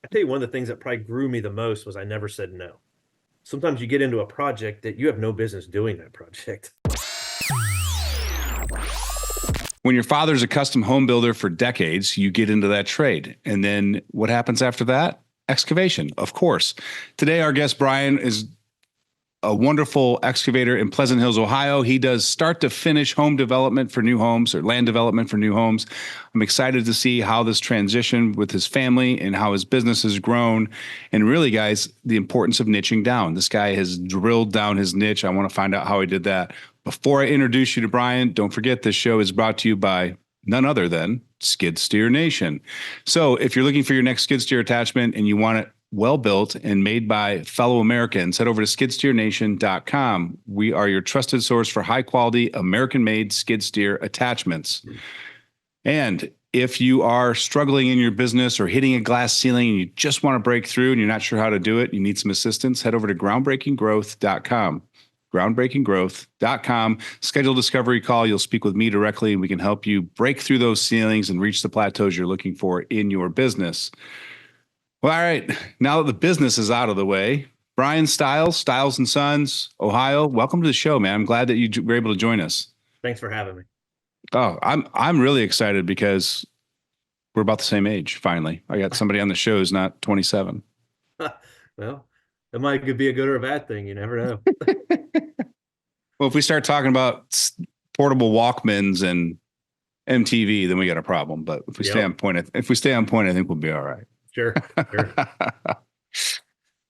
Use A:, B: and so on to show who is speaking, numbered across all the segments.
A: I tell you, one of the things that probably grew me the most was I never said no. Sometimes you get into a project that you have no business doing that project.
B: When your father's a custom home builder for decades, you get into that trade. And then what happens after that? Excavation, of course. Today, our guest, Brian, is a wonderful excavator in Pleasant Hills, Ohio. He does start to finish home development for new homes or land development for new homes. I'm excited to see how this transitioned with his family and how his business has grown. And really, guys, the importance of niching down. This guy has drilled down his niche. I want to find out how he did that. Before I introduce you to Brian, don't forget this show is brought to you by none other than Skid Steer Nation. So if you're looking for your next skid steer attachment and you want it well built and made by fellow Americans, head over to skidsteernation.com. We are your trusted source for high quality American made skid steer attachments. And if you are struggling in your business or hitting a glass ceiling and you just want to break through and you're not sure how to do it, you need some assistance, head over to groundbreakinggrowth.com. groundbreakinggrowth.com. Schedule a discovery call. You'll speak with me directly and we can help you break through those ceilings and reach the plateaus you're looking for in your business. Well, all right. Now that the business is out of the way, Brian Stiles, Stiles and Sons, Ohio, welcome to the show, man. I'm glad that you were able to join us.
A: Thanks for having me.
B: Oh, I'm really excited because we're about the same age. Finally, I got somebody on the show who's not 27.
A: Well, that might be a good or a bad thing. You never know.
B: Well, if we start talking about portable Walkmans and MTV, then we got a problem. But if we stay on point, I think we'll be all right.
A: Sure.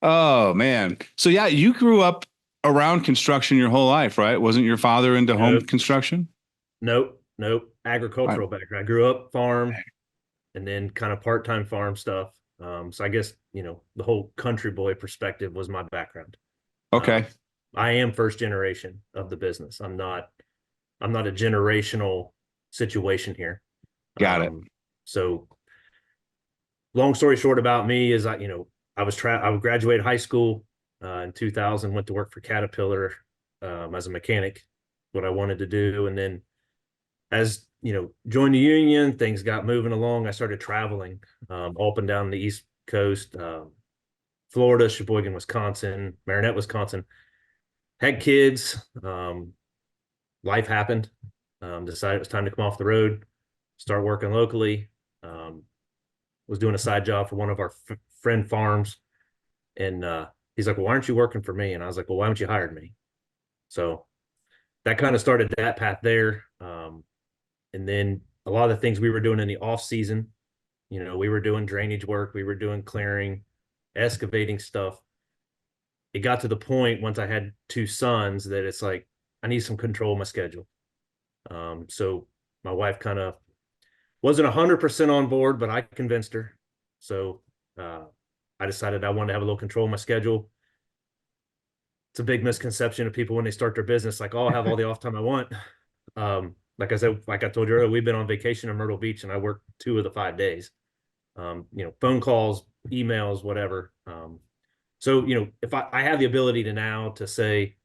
B: Oh man. So yeah, you grew up around construction your whole life, right? Wasn't your father into home construction?
A: Nope. Agricultural background. I grew up farm and then kind of part-time farm stuff. So I guess, the whole country boy perspective was my background.
B: Okay.
A: I am first generation of the business. I'm not a generational situation here.
B: Got it.
A: So long story short about me is I graduated high school in 2000, went to work for Caterpillar as a mechanic, what I wanted to do. And then as, joined the union, things got moving along. I started traveling up and down the East Coast, Florida, Sheboygan, Wisconsin, Marinette, Wisconsin. Had kids. Life happened. Decided it was time to come off the road, start working locally. Was doing a side job for one of our friend farms. And he's like, well, why aren't you working for me? And I was like, well, why haven't you hired me? So that kind of started that path there. And then a lot of the things we were doing in the off season, we were doing drainage work, we were doing clearing, excavating stuff. It got to the point once I had two sons that it's like, I need some control of my schedule. So my wife kind of wasn't 100% on board, but I convinced her. So I decided I wanted to have a little control of my schedule. It's a big misconception of people when they start their business, like, oh, I'll have all the off time I want. Like I said, like I told you earlier, we've been on vacation in Myrtle Beach and I work 2 of the 5 days. Phone calls, emails, whatever. So, if I have the ability to now to say,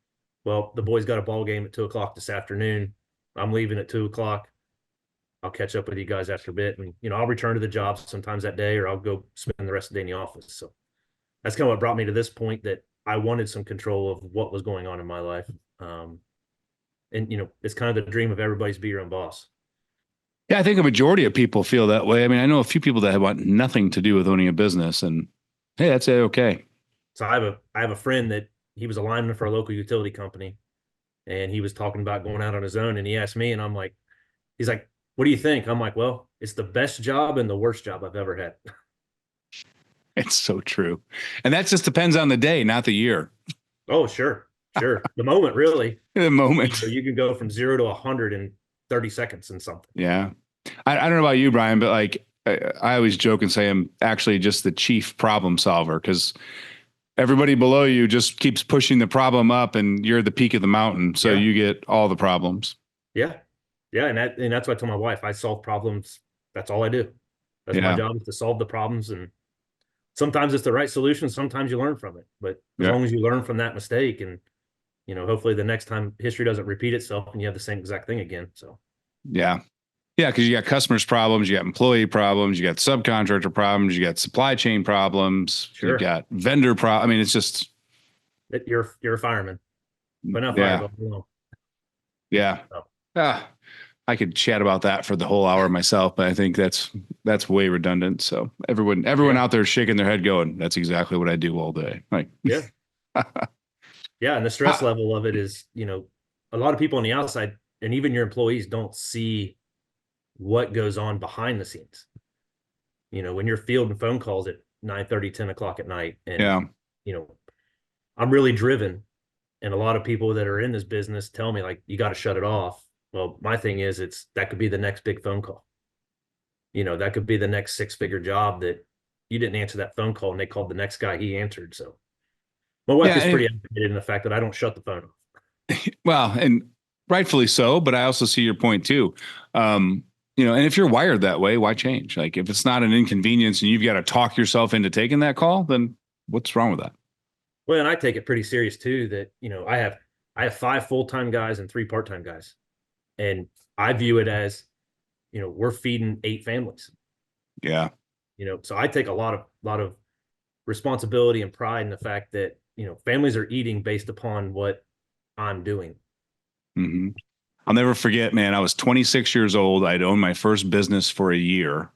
A: well, the boys got a ball game at 2:00 this afternoon, I'm leaving at 2:00. I'll catch up with you guys after a bit. And, I'll return to the job sometimes that day, or I'll go spend the rest of the day in the office. So that's kind of what brought me to this point, that I wanted some control of what was going on in my life. And, it's kind of the dream of everybody's be your own boss.
B: Yeah, I think a majority of people feel that way. I mean, I know a few people that want nothing to do with owning a business, and hey, that's okay.
A: So I have a friend that he was a lineman for a local utility company, and he was talking about going out on his own. And he asked me, and I'm like, he's like, what do you think? I'm like, well, it's the best job and the worst job I've ever had.
B: It's so true. And that just depends on the day, not the year.
A: Oh, sure. The moment, really.
B: The moment.
A: So you can go from 0 to 100 in 30 seconds and something.
B: Yeah. I don't know about you, Brian, but like I always joke and say I'm actually just the chief problem solver, because everybody below you just keeps pushing the problem up and you're the peak of the mountain. So you get all the problems.
A: Yeah. Yeah. And that's what I told my wife. I solve problems. That's all I do. That's my job, is to solve the problems. And sometimes it's the right solution. Sometimes you learn from it, but as long as you learn from that mistake, and, hopefully the next time history doesn't repeat itself and you have the same exact thing again. So,
B: yeah. Yeah, because you got customers problems, you got employee problems, you got subcontractor problems, you got supply chain problems, you
A: Sure.
B: got vendor I mean, it's just
A: You're a fireman, but not
B: yeah,
A: fireball. No.
B: yeah.
A: No.
B: Ah, I could chat about that for the whole hour myself, but I think that's way redundant. So everyone
A: Yeah.
B: out there is shaking their head going, that's exactly what I do all day. Like
A: Yeah. Yeah. And the stress
B: ah,
A: level of it is, a lot of people on the outside and even your employees don't see what goes on behind the scenes. When you're fielding phone calls at 9:30, 10 o'clock at night, and,
B: yeah.
A: you know, I'm really driven. And a lot of people that are in this business tell me, like, you got to shut it off. Well, my thing is, that could be the next big phone call. That could be the next six-figure job that you didn't answer that phone call and they called the next guy, he answered. So my wife
B: Yeah,
A: is pretty educated in the fact that I don't shut the phone off.
B: well, and rightfully so, but I also see your point too. And if you're wired that way, why change? Like if it's not an inconvenience and you've got to talk yourself into taking that call, then what's wrong with that?
A: Well, and I take it pretty serious too that, I have five full-time guys and three part-time guys. And I view it as, we're feeding eight families.
B: Yeah.
A: So I take a lot of responsibility and pride in the fact that, families are eating based upon what I'm doing.
B: Hmm. I'll never forget, man. I was 26 years old. I'd owned my first business for a year.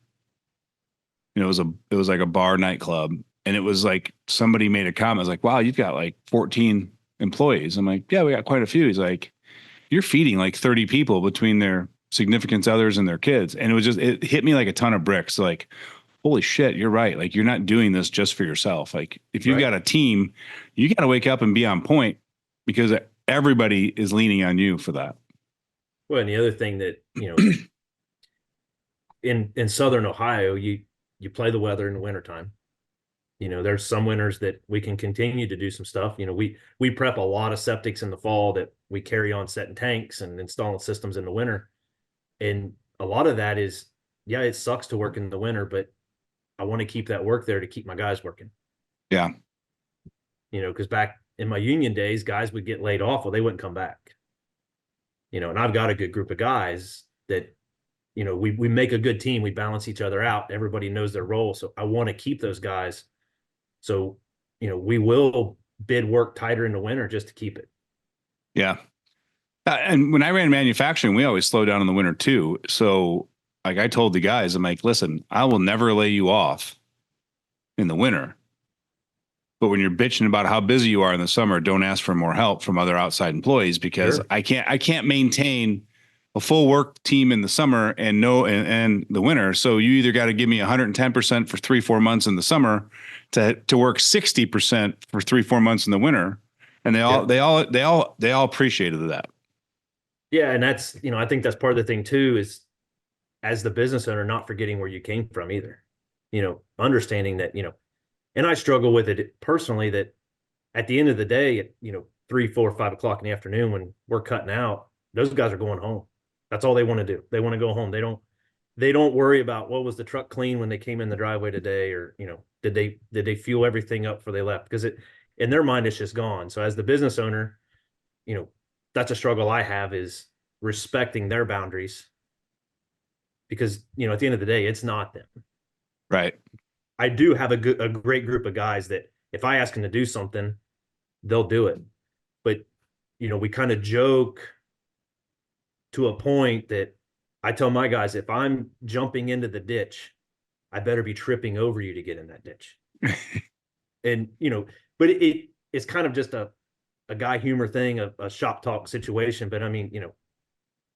B: It was like a bar nightclub, and it was like somebody made a comment. I was like, "Wow, you've got like 14 employees." I'm like, "Yeah, we got quite a few." He's like, "You're feeding like 30 people between their significant others and their kids," and it hit me like a ton of bricks. Like, holy shit, you're right. Like, you're not doing this just for yourself. Like, if you've
A: Right.
B: got a team, you got to wake up and be on point because everybody is leaning on you for that.
A: Well, and the other thing that, in Southern Ohio, you play the weather in the wintertime. There's some winters that we can continue to do some stuff. We prep a lot of septics in the fall that we carry on setting tanks and installing systems in the winter. And a lot of that is, yeah, it sucks to work in the winter, but I want to keep that work there to keep my guys working.
B: Yeah.
A: Because back in my union days, guys would get laid off, well, they wouldn't come back. And I've got a good group of guys that, we make a good team. We balance each other out. Everybody knows their role. So I want to keep those guys. So, we will bid work tighter in the winter just to keep it.
B: Yeah. And when I ran manufacturing, we always slow down in the winter too. So, like I told the guys, I'm like, listen, I will never lay you off in the winter. But when you're bitching about how busy you are in the summer, don't ask for more help from other outside employees because
A: Sure.
B: I can't maintain a full work team in the summer and and the winter. So you either got to give me 110% for 3-4 months in the summer to work 60% for 3-4 months in the winter. And
A: Yeah.
B: they all appreciated that.
A: Yeah. And that's, I think that's part of the thing too, is as the business owner, not forgetting where you came from either, understanding that, and I struggle with it personally, that at the end of the day, at 3, 4, 5 o'clock in the afternoon when we're cutting out, those guys are going home. That's all they want to do. They want to go home. They don't worry about, what was the truck clean when they came in the driveway today, or did they fuel everything up before they left, because it in their mind it's just gone. So as the business owner, you know that's a struggle I have, is respecting their boundaries, because at the end of the day it's not them.
B: Right.
A: I do have a great group of guys that if I ask them to do something, they'll do it. But we kind of joke to a point that I tell my guys, if I'm jumping into the ditch, I better be tripping over you to get in that ditch. And but it's kind of just a guy humor thing, a shop talk situation. But I mean,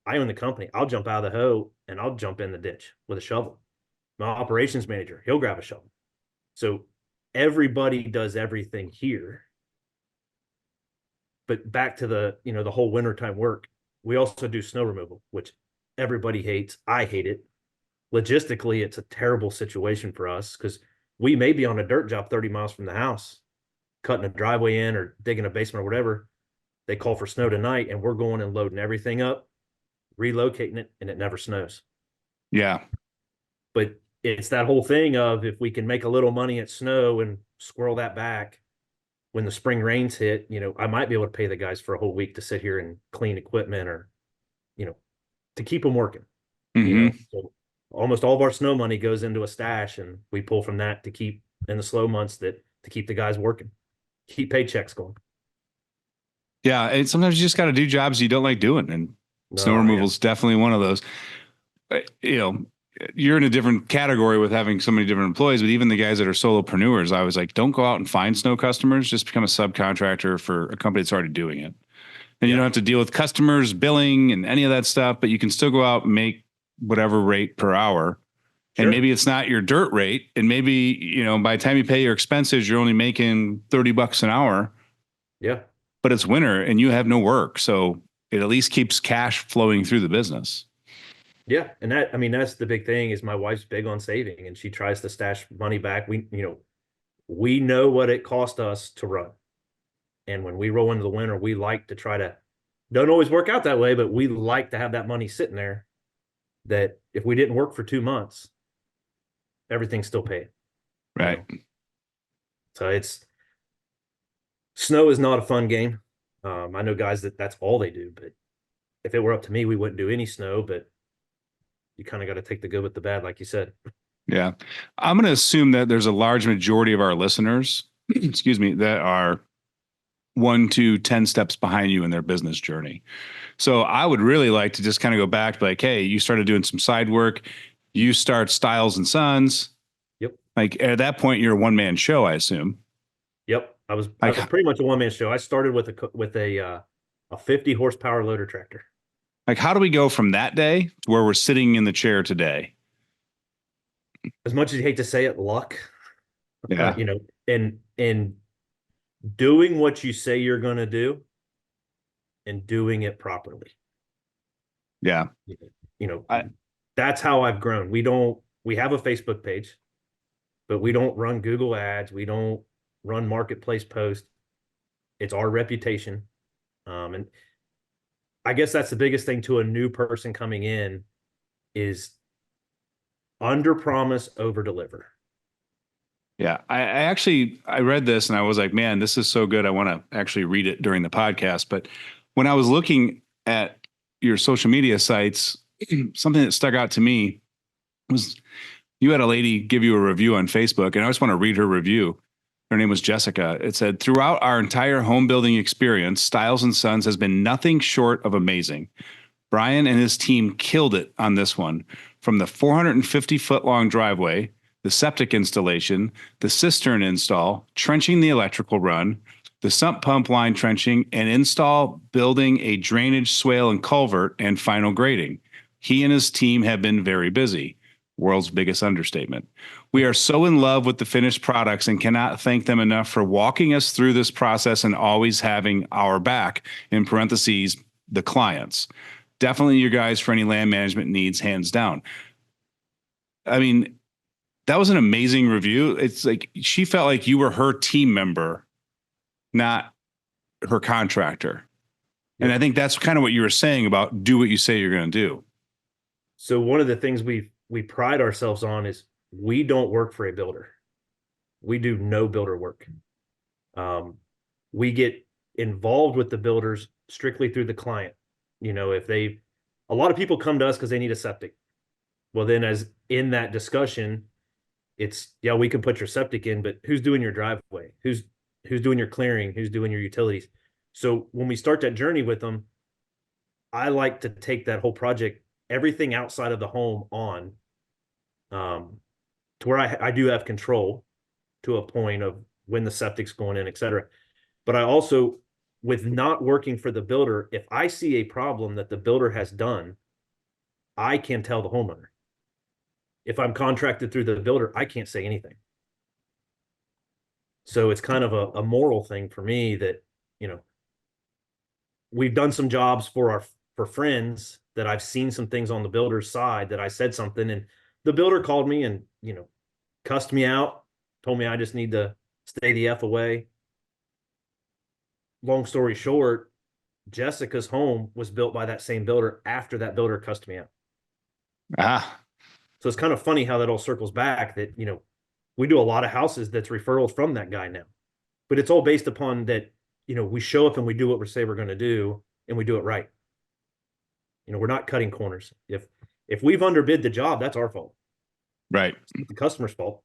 A: I own the company. I'll jump out of the hoe and I'll jump in the ditch with a shovel. My operations manager, he'll grab a shovel. So everybody does everything here. But back to the whole wintertime work, we also do snow removal, which everybody hates. I hate it. Logistically, it's a terrible situation for us because we may be on a dirt job 30 miles from the house, cutting a driveway in or digging a basement or whatever. They call for snow tonight, and we're going and loading everything up, relocating it, and it never snows.
B: Yeah.
A: But it's that whole thing of, if we can make a little money at snow and squirrel that back when the spring rains hit, I might be able to pay the guys for a whole week to sit here and clean equipment, or, to keep them working.
B: Hmm.
A: So almost all of our snow money goes into a stash, and we pull from that to keep in the slow months that to keep the guys working, keep paychecks going.
B: Yeah, and sometimes you just got to do jobs you don't like doing, and snow
A: No,
B: removal
A: yeah,
B: is definitely one of those. You know, you're in a different category with having so many different employees, but even the guys that are solopreneurs, I was like, don't go out and find snow customers. Just become a subcontractor for a company that's already doing it. And you
A: yeah,
B: don't have to deal with customers, billing, and any of that stuff, but you can still go out and make whatever rate per hour. And
A: sure,
B: maybe it's not your dirt rate. And maybe, by the time you pay your expenses, you're only making $30 an hour,
A: yeah,
B: but it's winter and you have no work. So it at least keeps cash flowing through the business.
A: yeah. And that, I mean, that's the big thing is my wife's big on saving, and she tries to stash money back. We know what it cost us to run, and when we roll into the winter, we like to try to. Don't always work out that way, but we like to have that money sitting there. That if we didn't work for 2 months, everything's still paid. You
B: Right.
A: know, so it's snow is not a fun game. I know guys that's all they do, but if it were up to me, we wouldn't do any snow. But you kind of got to take the good with the bad, like you said.
B: Yeah. I'm going to assume that there's a large majority of our listeners, excuse me, that are 1 to 10 steps behind you in their business journey. So I would really like to just kind of go back to like, hey, you started doing some side work. You start Styles and Sons.
A: Yep,
B: Like at that point, you're a one man show, I assume.
A: yep. I
B: Like,
A: was pretty much a one man show. I started with a 50 horsepower loader tractor.
B: like how do we go from that day to where we're sitting in the chair today?
A: As much as you hate to say it, luck.
B: Yeah.
A: And doing what you say you're going to do and doing it properly.
B: Yeah.
A: You know,
B: I,
A: that's how I've grown. We have a Facebook page, but we don't run Google ads. We don't run marketplace posts. It's our reputation. And I guess that's the biggest thing to a new person coming in is under promise, over deliver.
B: yeah. I read this and I was like, man, this is so good. I want to actually read it during the podcast. But when I was looking at your social media sites, something that stuck out to me was you had a lady give you a review on Facebook, and I just want to read her review. Her name was Jessica. It said, throughout our entire home building experience, Stiles and Sons has been nothing short of amazing. Brian and his team killed it on this one. From the 450-foot long driveway, the septic installation, the cistern install, trenching the electrical run, the sump pump line trenching, and install building a drainage swale and culvert, and final grading. He and his team have been very busy. World's biggest understatement. We are so in love with the finished products and cannot thank them enough for walking us through this process and always having our back, in parentheses, the clients. Definitely your guys for any land management needs, hands down. I mean, that was an amazing review. It's like she felt like you were her team member, not her contractor. And I
A: Yep.
B: think that's kind of what you were saying about do what you say you're going to do.
A: So one of the things we pride ourselves on is we don't work for a builder. We do no builder work. Um, we get involved with the builders strictly through the client. If a lot of people come to us because they need a septic. Well, then as in that discussion, it's yeah, we can put your septic in, but who's doing your driveway? Who's doing your clearing? Who's doing your utilities? So when we start that journey with them, I like to take that whole project, everything outside of the home on, um, to where I do have control to a point of when the septic's going in, et cetera. But I also, with not working for the builder, if I see a problem that the builder has done, I can tell the homeowner. If I'm contracted through the builder, I can't say anything. So it's kind of a moral thing for me that, you know, we've done some jobs for friends that I've seen some things on the builder's side that I said something and the builder called me and, cussed me out, told me I just need to stay the F away. Long story short, Jessica's home was built by that same builder after that builder cussed me out.
B: Ah,
A: So it's kind of funny how that all circles back that, we do a lot of houses that's referrals from that guy now. But it's all based upon that, we show up and we do what we say we're going to do and we do it right. We're not cutting corners. If we've underbid the job, that's our fault.
B: Right.
A: It's not the customer's fault.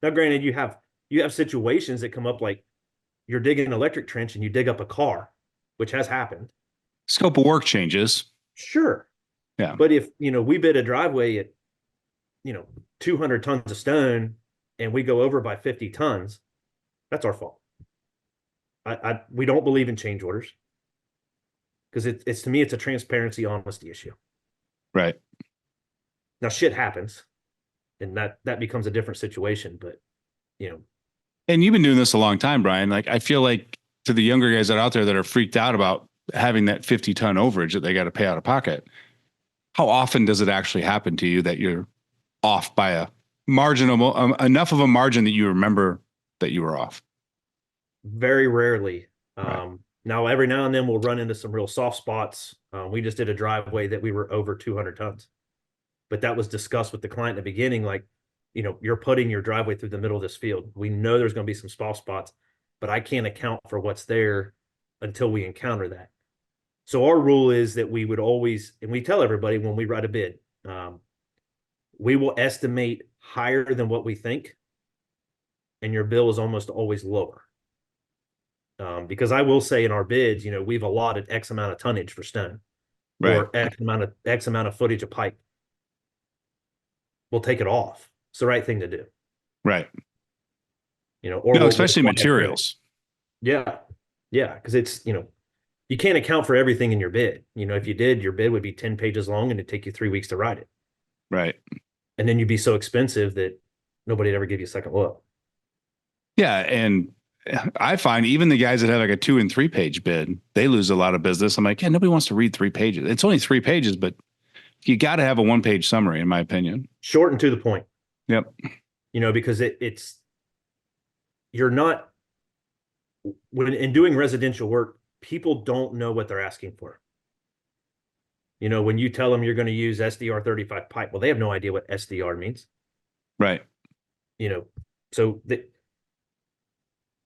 A: Now, granted, you have situations that come up like you're digging an electric trench and you dig up a car, which has happened.
B: Scope of work changes.
A: Sure.
B: Yeah.
A: But if, we bid a driveway at, 200 tons of stone and we go over by 50 tons, that's our fault. We don't believe in change orders because it's to me, it's a transparency, honesty issue.
B: Right.
A: Now shit happens and that becomes a different situation, but you know,
B: And you've been doing this a long time, Brian. Like, I feel like to the younger guys that are out there that are freaked out about having that 50-ton overage that they got to pay out of pocket, how often does it actually happen to you that you're off by a marginal enough of a margin that you remember that you were off?
A: very rarely.
B: Right.
A: Now every now and then we'll run into some real soft spots. We just did a driveway that we were over 200 tons, but that was discussed with the client in the beginning. Like, you're putting your driveway through the middle of this field. We know there's going to be some soft spots, but I can't account for what's there until we encounter that. So our rule is that we would always, and we tell everybody when we write a bid, we will estimate higher than what we think, and your bill is almost always lower. Because I will say in our bids, we've allotted X amount of tonnage for stone
B: Right.
A: or X amount of footage of pipe. We'll take it off. It's the right thing to do,
B: Right.
A: or
B: No,
A: we'll
B: especially
A: apply a credit.
B: materials.
A: Yeah. Yeah. Because it's, you can't account for everything in your bid. If you did, your bid would be 10 pages long and it'd take you 3 weeks to write it.
B: Right.
A: And then you'd be so expensive that nobody'd ever give you a second look.
B: Yeah. And I find even the guys that have like a 2 and 3 page bid, they lose a lot of business. I'm like, yeah, nobody wants to read 3 pages. It's only 3 pages, but you got to have a 1-page summary, in my opinion.
A: Short and to the point.
B: Yep.
A: Because you're not, when in doing residential work, people don't know what they're asking for. When you tell them you're going to use SDR 35 pipe, well, they have no idea what SDR means.
B: Right.
A: So that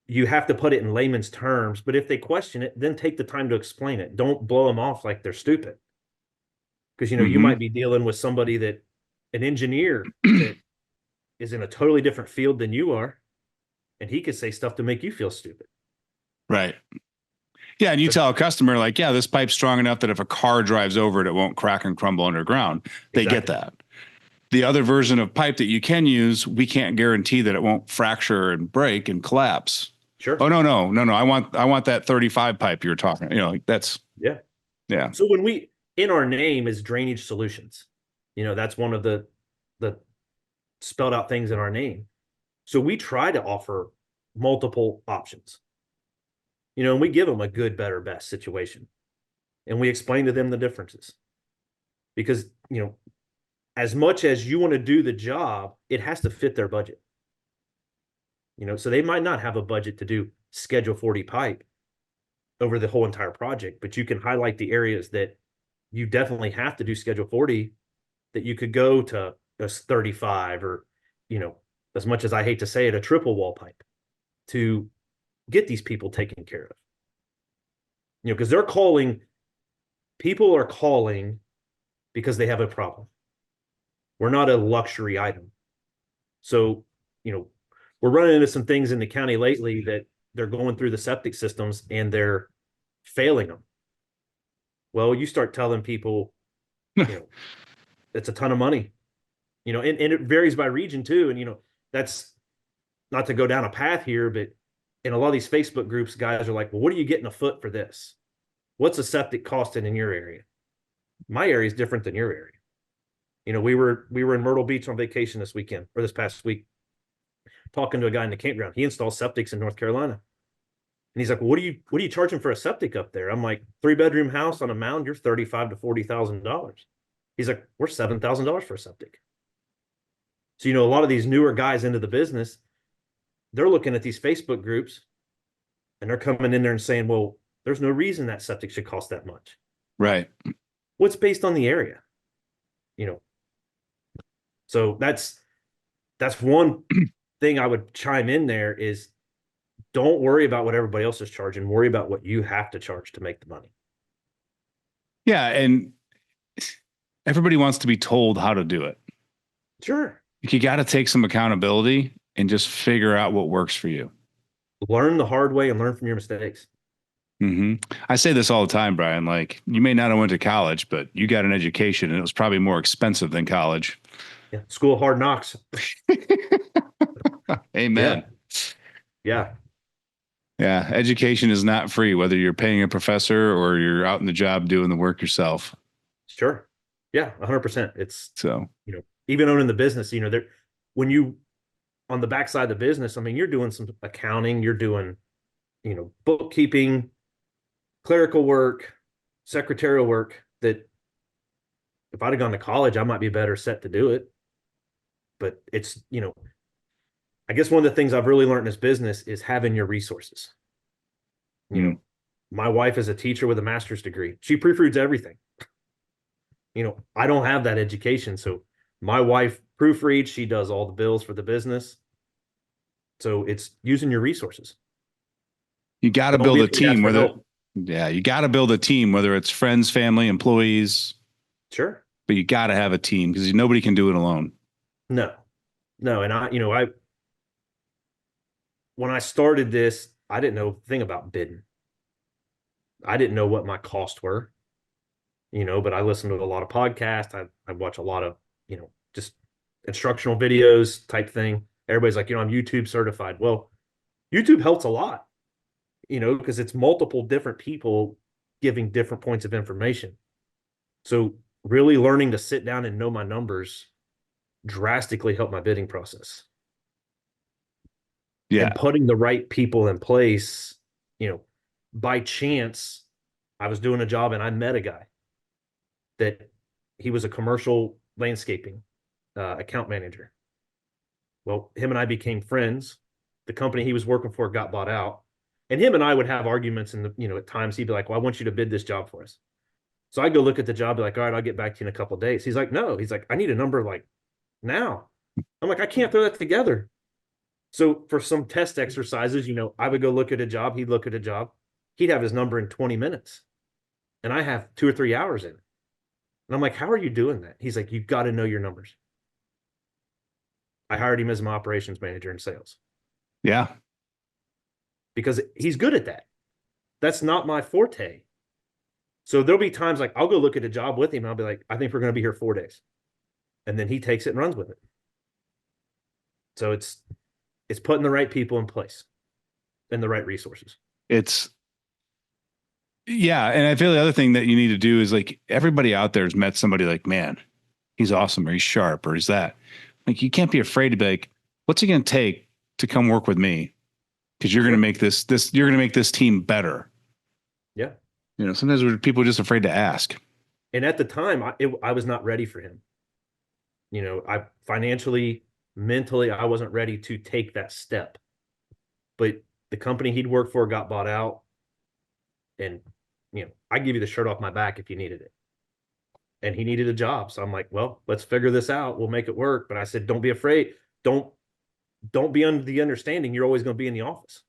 A: you have to put it in layman's terms, but if they question it, then take the time to explain it. Don't blow them off like they're stupid. Because, you might be dealing with somebody an engineer that is in a totally different field than you are, and he could say stuff to make you feel stupid.
B: Right. Yeah. And you tell a customer, like, yeah, this pipe's strong enough that if a car drives over it, it won't crack and crumble underground. They get that. The other version of pipe that you can use, we can't guarantee that it won't fracture and break and collapse.
A: Sure.
B: Oh, no. I want that 35 pipe you're talking, like that's.
A: Yeah.
B: Yeah.
A: So in our name is drainage solutions. That's one of the spelled out things in our name. So we try to offer multiple options. And we give them a good, better, best situation. And we explain to them the differences. Because, as much as you want to do the job, it has to fit their budget. So they might not have a budget to do Schedule 40 pipe over the whole entire project, but you can highlight the areas that you definitely have to do Schedule 40, that you could go to a 35 or, as much as I hate to say it, a triple wall pipe to get these people taken care of. Because people are calling because they have a problem. We're not a luxury item. So, we're running into some things in the county lately that they're going through the septic systems and they're failing them. Well, you start telling people, it's a ton of money, and it varies by region too. And, that's not to go down a path here, but in a lot of these Facebook groups, guys are like, well, what are you getting a foot for this? What's a septic costing in your area? My area is different than your area. We were in Myrtle Beach on vacation this weekend or this past week, talking to a guy in the campground. He installs septics in North Carolina. And he's like, well, what are you charging for a septic up there? I'm like, 3-bedroom house on a mound, you're $35,000 to $40,000. He's like, we're $7,000 for a septic. So, a lot of these newer guys into the business, they're looking at these Facebook groups and they're coming in there and saying, well, there's no reason that septic should cost that much.
B: Right.
A: What's based on the area? So that's one thing I would chime in there is don't worry about what everybody else is charging. Worry about what you have to charge to make the money.
B: Yeah. And everybody wants to be told how to do it.
A: Sure.
B: You got to take some accountability and just figure out what works for you.
A: Learn the hard way and learn from your mistakes.
B: Hmm. I say this all the time, Brian. Like, you may not have went to college, but you got an education, and it was probably more expensive than college.
A: Yeah. School of hard knocks.
B: Amen.
A: Yeah. Yeah.
B: Yeah, education is not free, whether you're paying a professor or you're out in the job doing the work yourself.
A: Sure. Yeah. 100%. It's,
B: So,
A: even owning the business, there, when you, on the backside of the business, I mean, you're doing some accounting, you're doing, bookkeeping, clerical work, secretarial work that if I'd have gone to college, I might be better set to do it. But it's, I guess one of the things I've really learned in this business is having your resources.
B: mm,
A: My wife is a teacher with a master's degree. She proofreads everything. I don't have that education. So my wife proofreads, she does all the bills for the business. So it's using your resources.
B: you got to
A: Don't be
B: build a
A: afraid to ask
B: team,
A: for
B: whether,
A: help.
B: yeah, you got to build a team, whether it's friends, family, employees,
A: Sure.
B: but you got to have a team because nobody can do it alone.
A: No, no. And when I started this, I didn't know a thing about bidding. I didn't know what my costs were, but I listened to a lot of podcasts. I watch a lot of, just instructional videos type thing. Everybody's like, I'm YouTube certified. Well, YouTube helps a lot, because it's multiple different people giving different points of information. So really learning to sit down and know my numbers drastically helped my bidding process.
B: Yeah.
A: And putting the right people in place, you know, by chance, I was doing a job and I met a guy that he was a commercial landscaping account manager. Well, him and I became friends. The company he was working for got bought out. And him and I would have arguments and at times he'd be like, well, I want you to bid this job for us. So I go look at the job, be like, all right, I'll get back to you in a couple of days. He's like, no, he's like, I need a number like now. I'm like, I can't throw that together. So for some test exercises, I would go look at a job. He'd look at a job. He'd have his number in 20 minutes. And I have 2 or 3 hours in. And I'm like, how are you doing that? He's like, you've got to know your numbers. I hired him as my operations manager in sales
B: Yeah.
A: because he's good at that. That's not my forte. So there'll be times like I'll go look at a job with him and I'll be like, I think we're going to be here 4 days. And then he takes it and runs with it. So it's putting the right people in place and the right resources.
B: It's, yeah. And I feel the other thing that you need to do is like everybody out there has met somebody like, man, he's awesome or he's sharp or he's that. Like, you can't be afraid to be like, what's it going to take to come work with me? Because you're going to make you're going to make this team better.
A: Yeah.
B: Sometimes people are just afraid to ask.
A: And at the time, I was not ready for him. I financially, mentally, I wasn't ready to take that step. But the company he'd worked for got bought out. And, I give you the shirt off my back if you needed it. And he needed a job. So I'm like, well, let's figure this out. We'll make it work. But I said, don't be afraid. Don't be under the understanding you're always going to be in the office.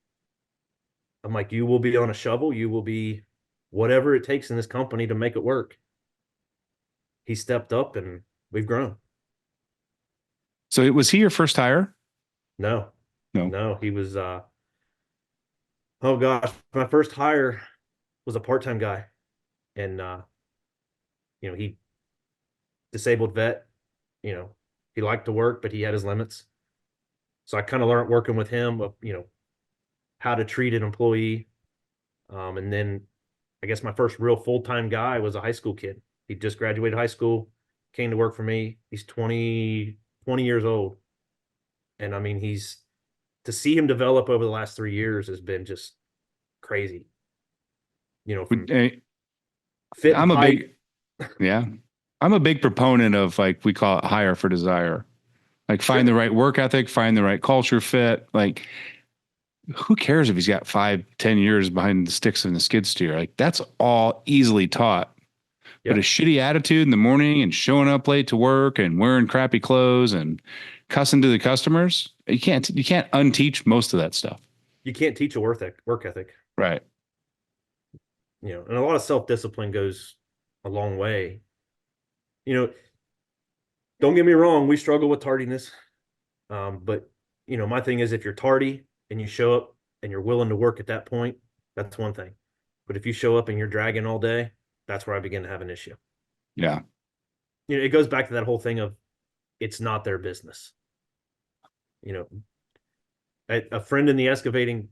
A: I'm like, you will be on a shovel. You will be whatever it takes in this company to make it work. He stepped up and we've grown.
B: So was he your first hire?
A: No,
B: No.
A: no, he was, oh gosh, my first hire was a part-time guy. And, he disabled vet, he liked to work, but he had his limits. So I kind of learned working with him, how to treat an employee. And then I guess my first real full-time guy was a high school kid. He just graduated high school, came to work for me. He's 20 years old. And I mean, to see him develop over the last 3 years has been just crazy. From fit and
B: I'm a
A: height.
B: yeah, I'm a big proponent of, like, we call it hire for desire. Like, find the right work ethic, find the right culture fit. Like, who cares if he's got 5-10 years behind the sticks in the skid steer? Like, that's all easily taught.
A: Yeah.
B: But a shitty attitude in the morning and showing up late to work and wearing crappy clothes and cussing to the customers, you can't unteach most of that stuff.
A: You can't teach a work ethic.
B: Right.
A: And a lot of self-discipline goes a long way. You know, don't get me wrong, we struggle with tardiness. But my thing is if you're tardy and you show up and you're willing to work at that point, that's one thing. But if you show up and you're dragging all day, that's where I begin to have an issue.
B: Yeah.
A: It goes back to that whole thing of it's not their business. You know, a friend in the excavating,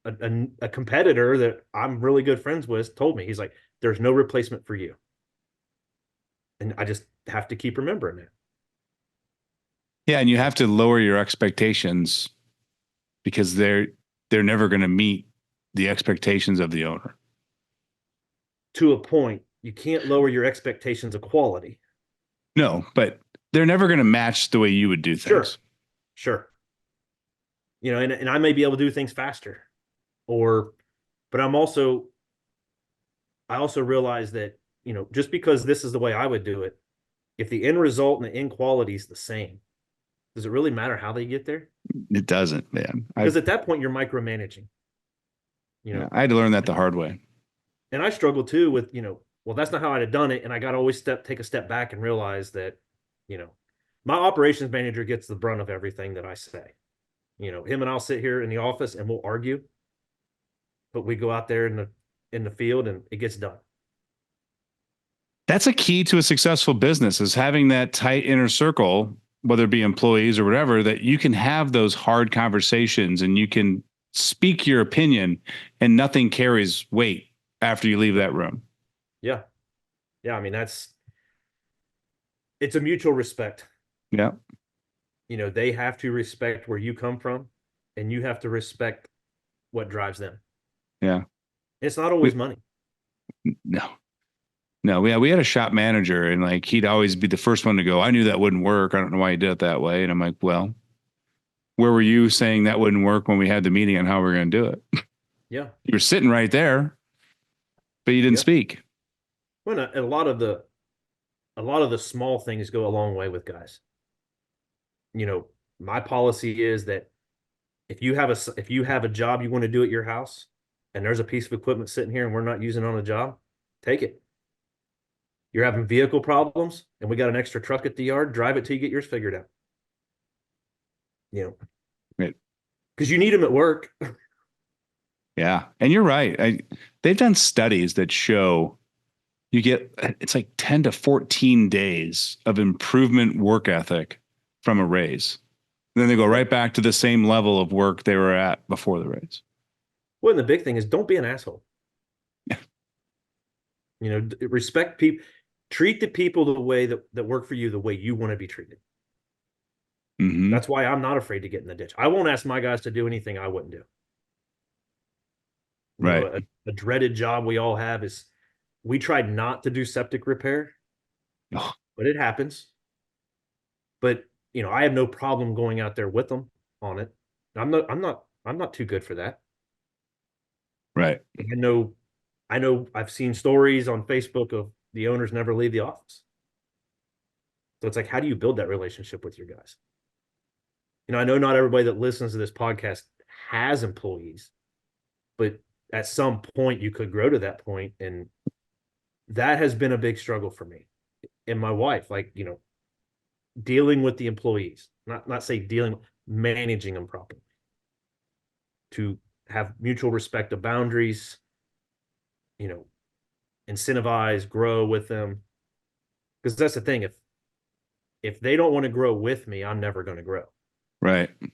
A: a competitor that I'm really good friends with told me, he's like, there's no replacement for you. And I just have to keep remembering that.
B: Yeah. And you have to lower your expectations because they're never going to meet the expectations of the owner.
A: To a point, you can't lower your expectations of quality.
B: No, but they're never going to match the way you would do
A: Sure.
B: things.
A: Sure. And I may be able to do things faster but I also realize that, just because this is the way I would do it, if the end result and the end quality is the same, does it really matter how they get there?
B: It doesn't, man.
A: Because at that point you're micromanaging,
B: Yeah, I had to learn that the hard way.
A: and I struggle too with, well, that's not how I'd have done it. And I got to always take a step back and realize that, you know, my operations manager gets the brunt of everything that I say. Him and I'll sit here in the office and we'll argue, but we go out there in the field and it gets done.
B: That's a key to a successful business is having that tight inner circle, whether it be employees or whatever, that you can have those hard conversations and you can speak your opinion and nothing carries weight after you leave that room.
A: Yeah. Yeah. I mean, it's a mutual respect.
B: Yeah.
A: They have to respect where you come from and you have to respect what drives them.
B: Yeah.
A: It's not always money.
B: No. No, we had a shop manager and like he'd always be the first one to go, I knew that wouldn't work. I don't know why you did it that way. And I'm like, well, where were you saying that wouldn't work when we had the meeting on how we're going to do it?
A: Yeah.
B: You were sitting right there, but you didn't speak.
A: Well, a lot of the small things go a long way with guys. My policy is that if you have a job you want to do at your house and there's a piece of equipment sitting here and we're not using on a job, take it. You're having vehicle problems and we got an extra truck at the yard, drive it till you get yours figured out.
B: Right.
A: Because you need them at work.
B: Yeah. And you're right. They've done studies that show you get, it's like 10 to 14 days of improvement work ethic from a raise. And then they go right back to the same level of work they were at before the raise.
A: Well, and the big thing is don't be an asshole. Respect people, treat the people the way that work for you the way you want to be treated.
B: Mm-hmm.
A: That's why I'm not afraid to get in the ditch. I won't ask my guys to do anything I wouldn't do.
B: Right.
A: A dreaded job we all have is we tried not to do septic repair, but it happens. But I have no problem going out there with them on it. I'm not too good for that.
B: Right.
A: I know I've seen stories on Facebook of the owners never leave the office. So it's like, how do you build that relationship with your guys? I know not everybody that listens to this podcast has employees, but at some point you could grow to that point. And that has been a big struggle for me and my wife, dealing with the employees, not say dealing, managing them properly, to have mutual respect of boundaries, incentivize, grow with them. Because that's the thing. If they don't want to grow with me, I'm never going to grow.
B: Right.
A: Does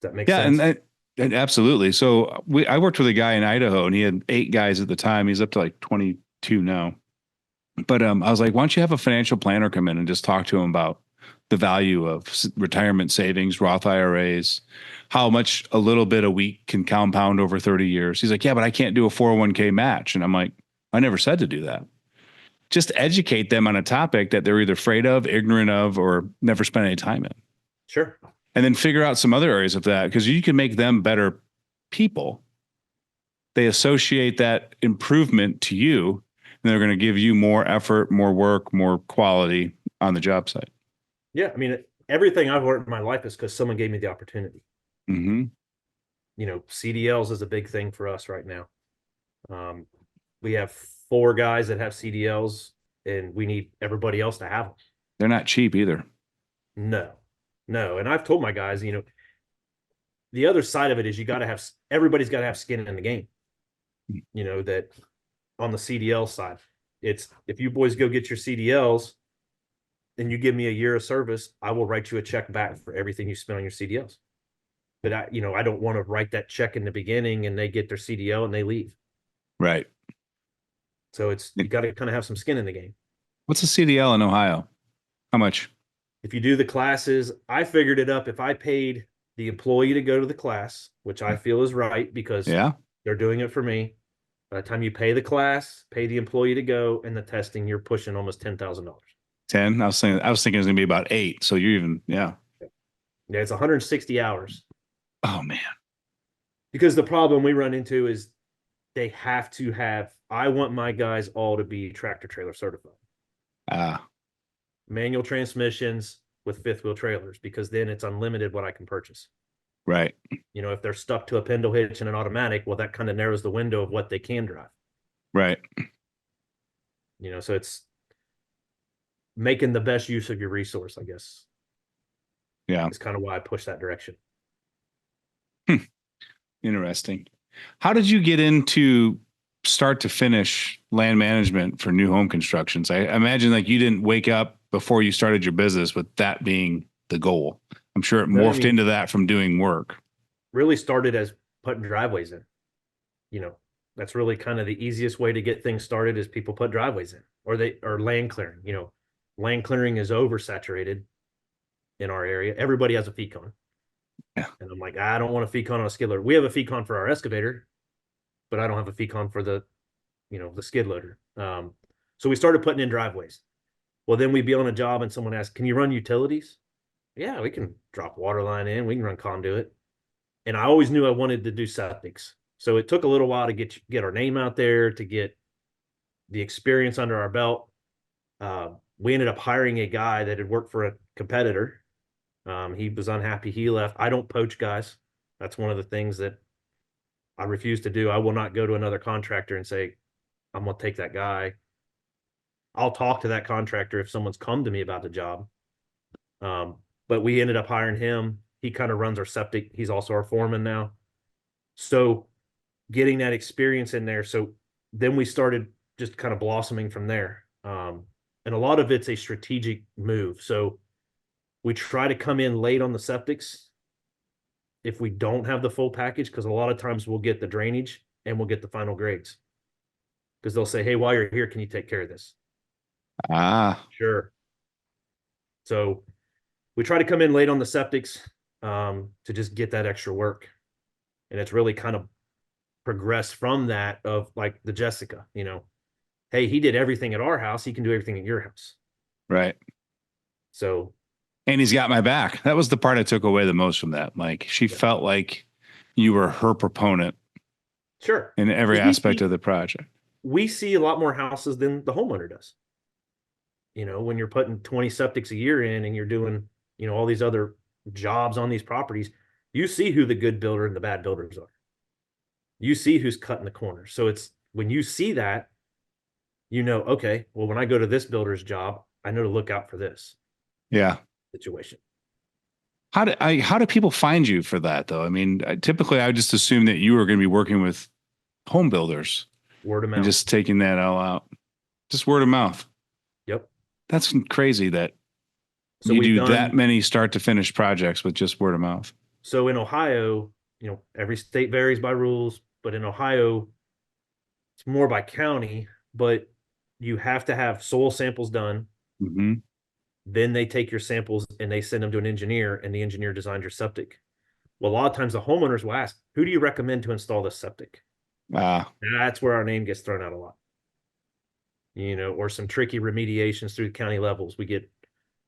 A: that make sense?
B: And absolutely. So I worked with a guy in Idaho and he had 8 guys at the time. He's up to like 22 now. But I was like, why don't you have a financial planner come in and just talk to him about the value of retirement savings, Roth IRAs, how much a little bit a week can compound over 30 years. He's like, yeah, but I can't do a 401k match. And I'm like, I never said to do that. Just educate them on a topic that they're either afraid of, ignorant of, or never spent any time in.
A: Sure.
B: And then figure out some other areas of that because you can make them better people. They associate that improvement to you and they're going to give you more effort, more work, more quality on the job site.
A: Yeah. I mean, everything I've learned in my life is because someone gave me the opportunity.
B: Mm-hmm.
A: CDLs is a big thing for us right now. We have 4 guys that have CDLs and we need everybody else to have them.
B: They're not cheap either.
A: No, no. And I've told my guys, the other side of it is everybody's got to have skin in the game. That on the CDL side, it's if you boys go get your CDLs and you give me a year of service, I will write you a check back for everything you spent on your CDLs. But I don't want to write that check in the beginning and they get their CDL and they leave.
B: Right.
A: So you got to kind of have some skin in the game.
B: What's a CDL in Ohio? How much?
A: If you do the classes, I figured it up. If I paid the employee to go to the class, which I feel is right because
B: Yeah.
A: they're doing it for me. By the time you pay the class, pay the employee to go, and the testing, you're pushing almost $10,000.
B: 10. I was thinking it was going to be about 8. So you're even, yeah.
A: Yeah, it's 160 hours.
B: Oh man.
A: Because the problem we run into is they have to I want my guys all to be tractor trailer certified. Manual transmissions with fifth wheel trailers, because then it's unlimited what I can purchase.
B: Right.
A: If they're stuck to a pendle hitch and an automatic, well, that kind of narrows the window of what they can drive.
B: Right.
A: So it's making the best use of your resource, I guess.
B: Yeah.
A: It's kind of why I push that direction.
B: Interesting. How did you get into start to finish land management for new home constructions? I imagine like you didn't wake up before you started your business with that being the goal. I'm sure it morphed into that from doing work.
A: Really started as putting driveways in. That's really kind of the easiest way to get things started is people put driveways in or land clearing. Land clearing is oversaturated in our area. Everybody has a FECon.
B: Yeah.
A: And I'm like, I don't want a FECon on a skid loader. We have a FECon for our excavator, but I don't have a FECon for the skid loader. So we started putting in driveways. Well, then we'd be on a job and someone asked, can you run utilities? Yeah, we can drop water line in. We can run conduit. And I always knew I wanted to do septics. So it took a little while to get our name out there, to get the experience under our belt. We ended up hiring a guy that had worked for a competitor. He was unhappy. He left. I don't poach guys. That's one of the things that I refuse to do. I will not go to another contractor and say, I'm going to take that guy. I'll talk to that contractor if someone's come to me about the job. But we ended up hiring him. He kind of runs our septic. He's also our foreman now. So getting that experience in there. So then we started just kind of blossoming from there. And a lot of it's a strategic move. So we try to come in late on the septics if we don't have the full package, because a lot of times we'll get the drainage and we'll get the final grades. Because they'll say, hey, while you're here, can you take care of this? Sure. So we try to come in late on the septics to just get that extra work. And it's really kind of progressed from that of like the Jessica, hey, he did everything at our house. He can do everything at your house.
B: Right.
A: So.
B: And he's got my back. That was the part I took away the most from that. Like she felt like you were her proponent.
A: Sure.
B: In every aspect of the project.
A: We see a lot more houses than the homeowner does. When you're putting 20 septics a year in and you're doing, all these other jobs on these properties, you see who the good builder and the bad builders are. You see who's cutting the corners. So it's when you see that, okay, well, when I go to this builder's job, I know to look out for this.
B: Yeah.
A: Situation.
B: How do people find you for that though? I mean, typically I would just assume that you were going to be working with home builders.
A: Word of mouth.
B: And just taking that all out. Just word of mouth.
A: Yep.
B: That's crazy that you do that many start to finish projects with just word of mouth.
A: So in Ohio, every state varies by rules, but in Ohio, it's more by county, but you have to have soil samples done.
B: Mm-hmm.
A: Then they take your samples and they send them to an engineer, and the engineer designs your septic. Well, a lot of times the homeowners will ask, who do you recommend to install this septic? That's where our name gets thrown out a lot. Or some tricky remediations through the county levels. We get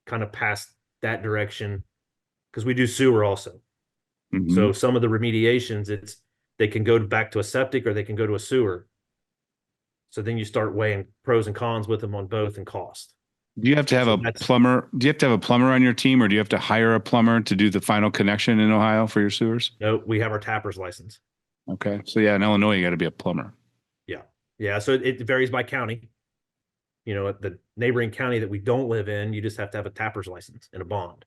A: kind of past that direction because we do sewer also. Mm-hmm. So some of the remediations, they can go back to a septic or they can go to a sewer. So then you start weighing pros and cons with them on both and cost.
B: Do you have to have a plumber? Do you have to have a plumber on your team, or do you have to hire a plumber to do the final connection in Ohio for your sewers?
A: No, we have our tapper's license.
B: Okay. So yeah, in Illinois, you got to be a plumber.
A: Yeah. Yeah. So it varies by county. At the neighboring county that we don't live in, you just have to have a tapper's license and a bond.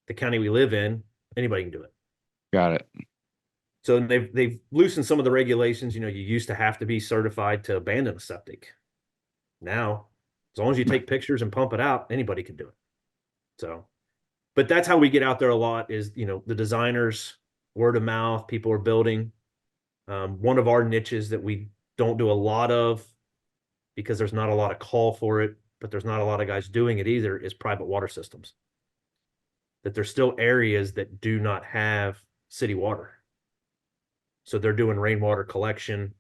A: The county we live in, anybody can do it.
B: Got it.
A: So they've loosened some of the regulations. You used to have to be certified to abandon a septic. Now, as long as you take pictures and pump it out, anybody can do it. So, but that's how we get out there a lot is, the designers, word of mouth, people are building. One of our niches that we don't do a lot of because there's not a lot of call for it, but there's not a lot of guys doing it either, is private water systems. That there's still areas that do not have city water. So they're doing rainwater collection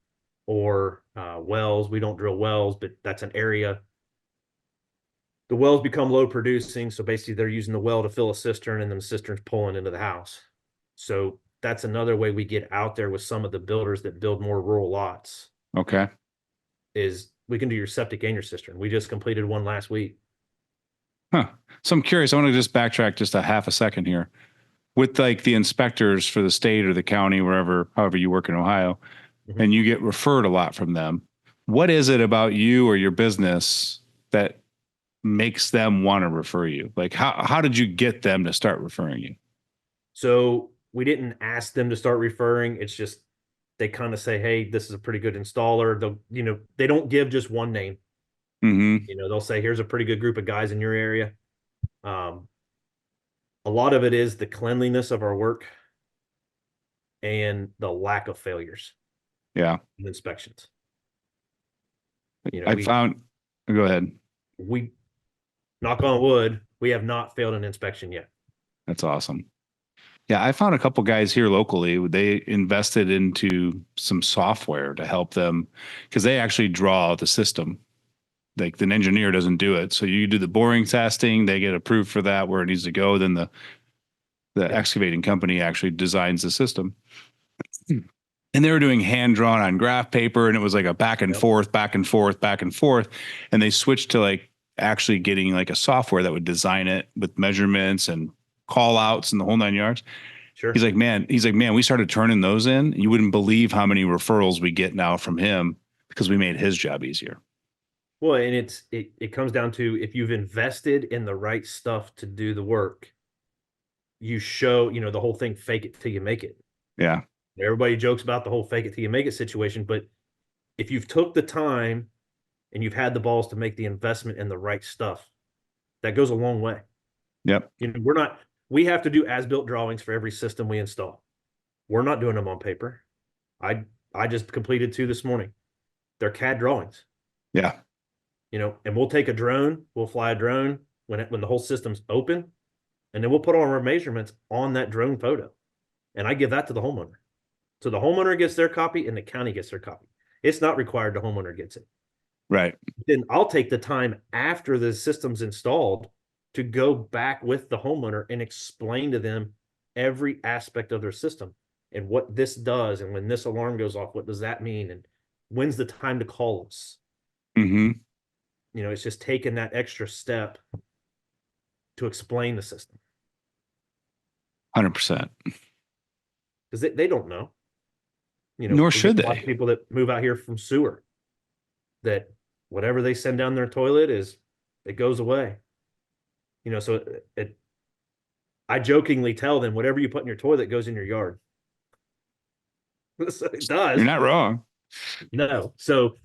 A: or wells. We don't drill wells, but that's an area. The wells become low producing. So basically they're using the well to fill a cistern and then the cistern's pulling into the house. So that's another way we get out there with some of the builders that build more rural lots.
B: Okay.
A: Is we can do your septic and your cistern. We just completed one last week.
B: Huh. So I'm curious. I want to just backtrack just a half a second here. With like the inspectors for the state or the county, wherever, however you work in Ohio, and you get referred a lot from them, what is it about you or your business that makes them want to refer you? Like how did you get them to start referring you?
A: So we didn't ask them to start referring. It's just they kind of say, hey, this is a pretty good installer. They don't give just one name. They'll say, here's a pretty good group of guys in your area. A lot of it is the cleanliness of our work and the lack of failures.
B: Yeah.
A: In inspections.
B: I found, go ahead.
A: We, knock on wood, we have not failed an inspection yet.
B: That's awesome. Yeah, I found a couple guys here locally. They invested into some software to help them because they actually draw the system. Like the engineer doesn't do it. So you do the boring testing, they get approved for that where it needs to go. Then the excavating company actually designs the system. And they were doing hand drawn on graph paper, and it was like a back and forth, back and forth, back and forth. And they switched to like actually getting like a software that would design it with measurements and call outs and the whole 9 yards.
A: Sure.
B: He's like, man, we started turning those in. You wouldn't believe how many referrals we get now from him because we made his job easier.
A: Well, and it comes down to if you've invested in the right stuff to do the work, you show, the whole thing, fake it till you make it.
B: Yeah.
A: Everybody jokes about the whole fake it till you make it situation, but if you've took the time and you've had the balls to make the investment in the right stuff, that goes a long way.
B: Yep.
A: We have to do as-built drawings for every system we install. We're not doing them on paper. I just completed 2 this morning. They're CAD drawings.
B: Yeah.
A: And we'll take a drone, we'll fly a drone when the whole system's open, and then we'll put all our measurements on that drone photo. And I give that to the homeowner. So the homeowner gets their copy and the county gets their copy. It's not required the homeowner gets it.
B: Right.
A: Then I'll take the time after the system's installed to go back with the homeowner and explain to them every aspect of their system and what this does. And when this alarm goes off, what does that mean? And when's the time to call us? It's just taking that extra step to explain the system.
B: 100%.
A: Because they don't know.
B: Nor should they.
A: People that move out here from sewer, that whatever they send down their toilet it goes away. So I jokingly tell them, whatever you put in your toilet goes in your yard. So it does.
B: You're not wrong.
A: No. So,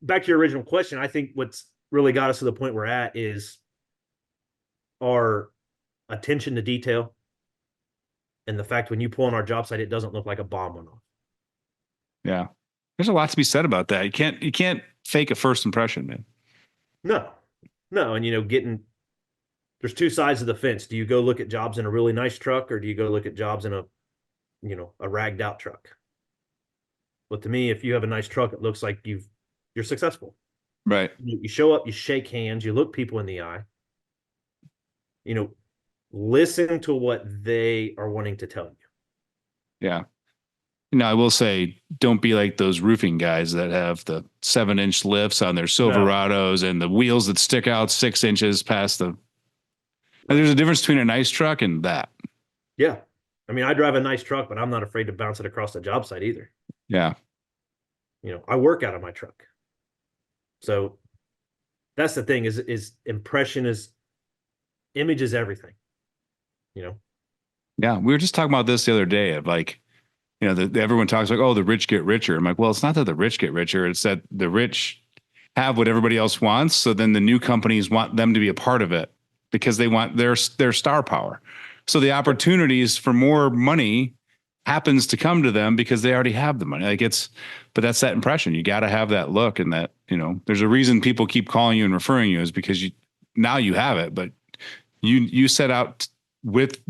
A: back to your original question, I think what's really got us to the point we're at is our attention to detail and the fact when you pull on our job site, it doesn't look like a bomb went off.
B: Yeah. There's a lot to be said about that. You can't fake a first impression, man.
A: No. And there's 2 sides of the fence. Do you go look at jobs in a really nice truck or do you go look at jobs in a ragged out truck? Well, to me, if you have a nice truck, it looks like you're successful.
B: Right.
A: You show up, you shake hands, you look people in the eye. Listen to what they are wanting to tell you.
B: Yeah. I will say, don't be like those roofing guys that have the 7-inch lifts on their Silverados and the wheels that stick out 6 inches past the. There's a difference between a nice truck and that.
A: Yeah. I drive a nice truck, but I'm not afraid to bounce it across the job site either.
B: Yeah.
A: I work out of my truck. So that's the thing is impression is image is everything, you know.
B: Yeah, we were just talking about this the other day of like, everyone talks like, oh, the rich get richer. I'm like, well, it's not that the rich get richer. It's that the rich have what everybody else wants. So then the new companies want them to be a part of it because they want their star power. So the opportunities for more money happens to come to them because they already have the money. But that's that impression. You got to have that look, and that, there's a reason people keep calling you and referring you is because now you have it, but you set out with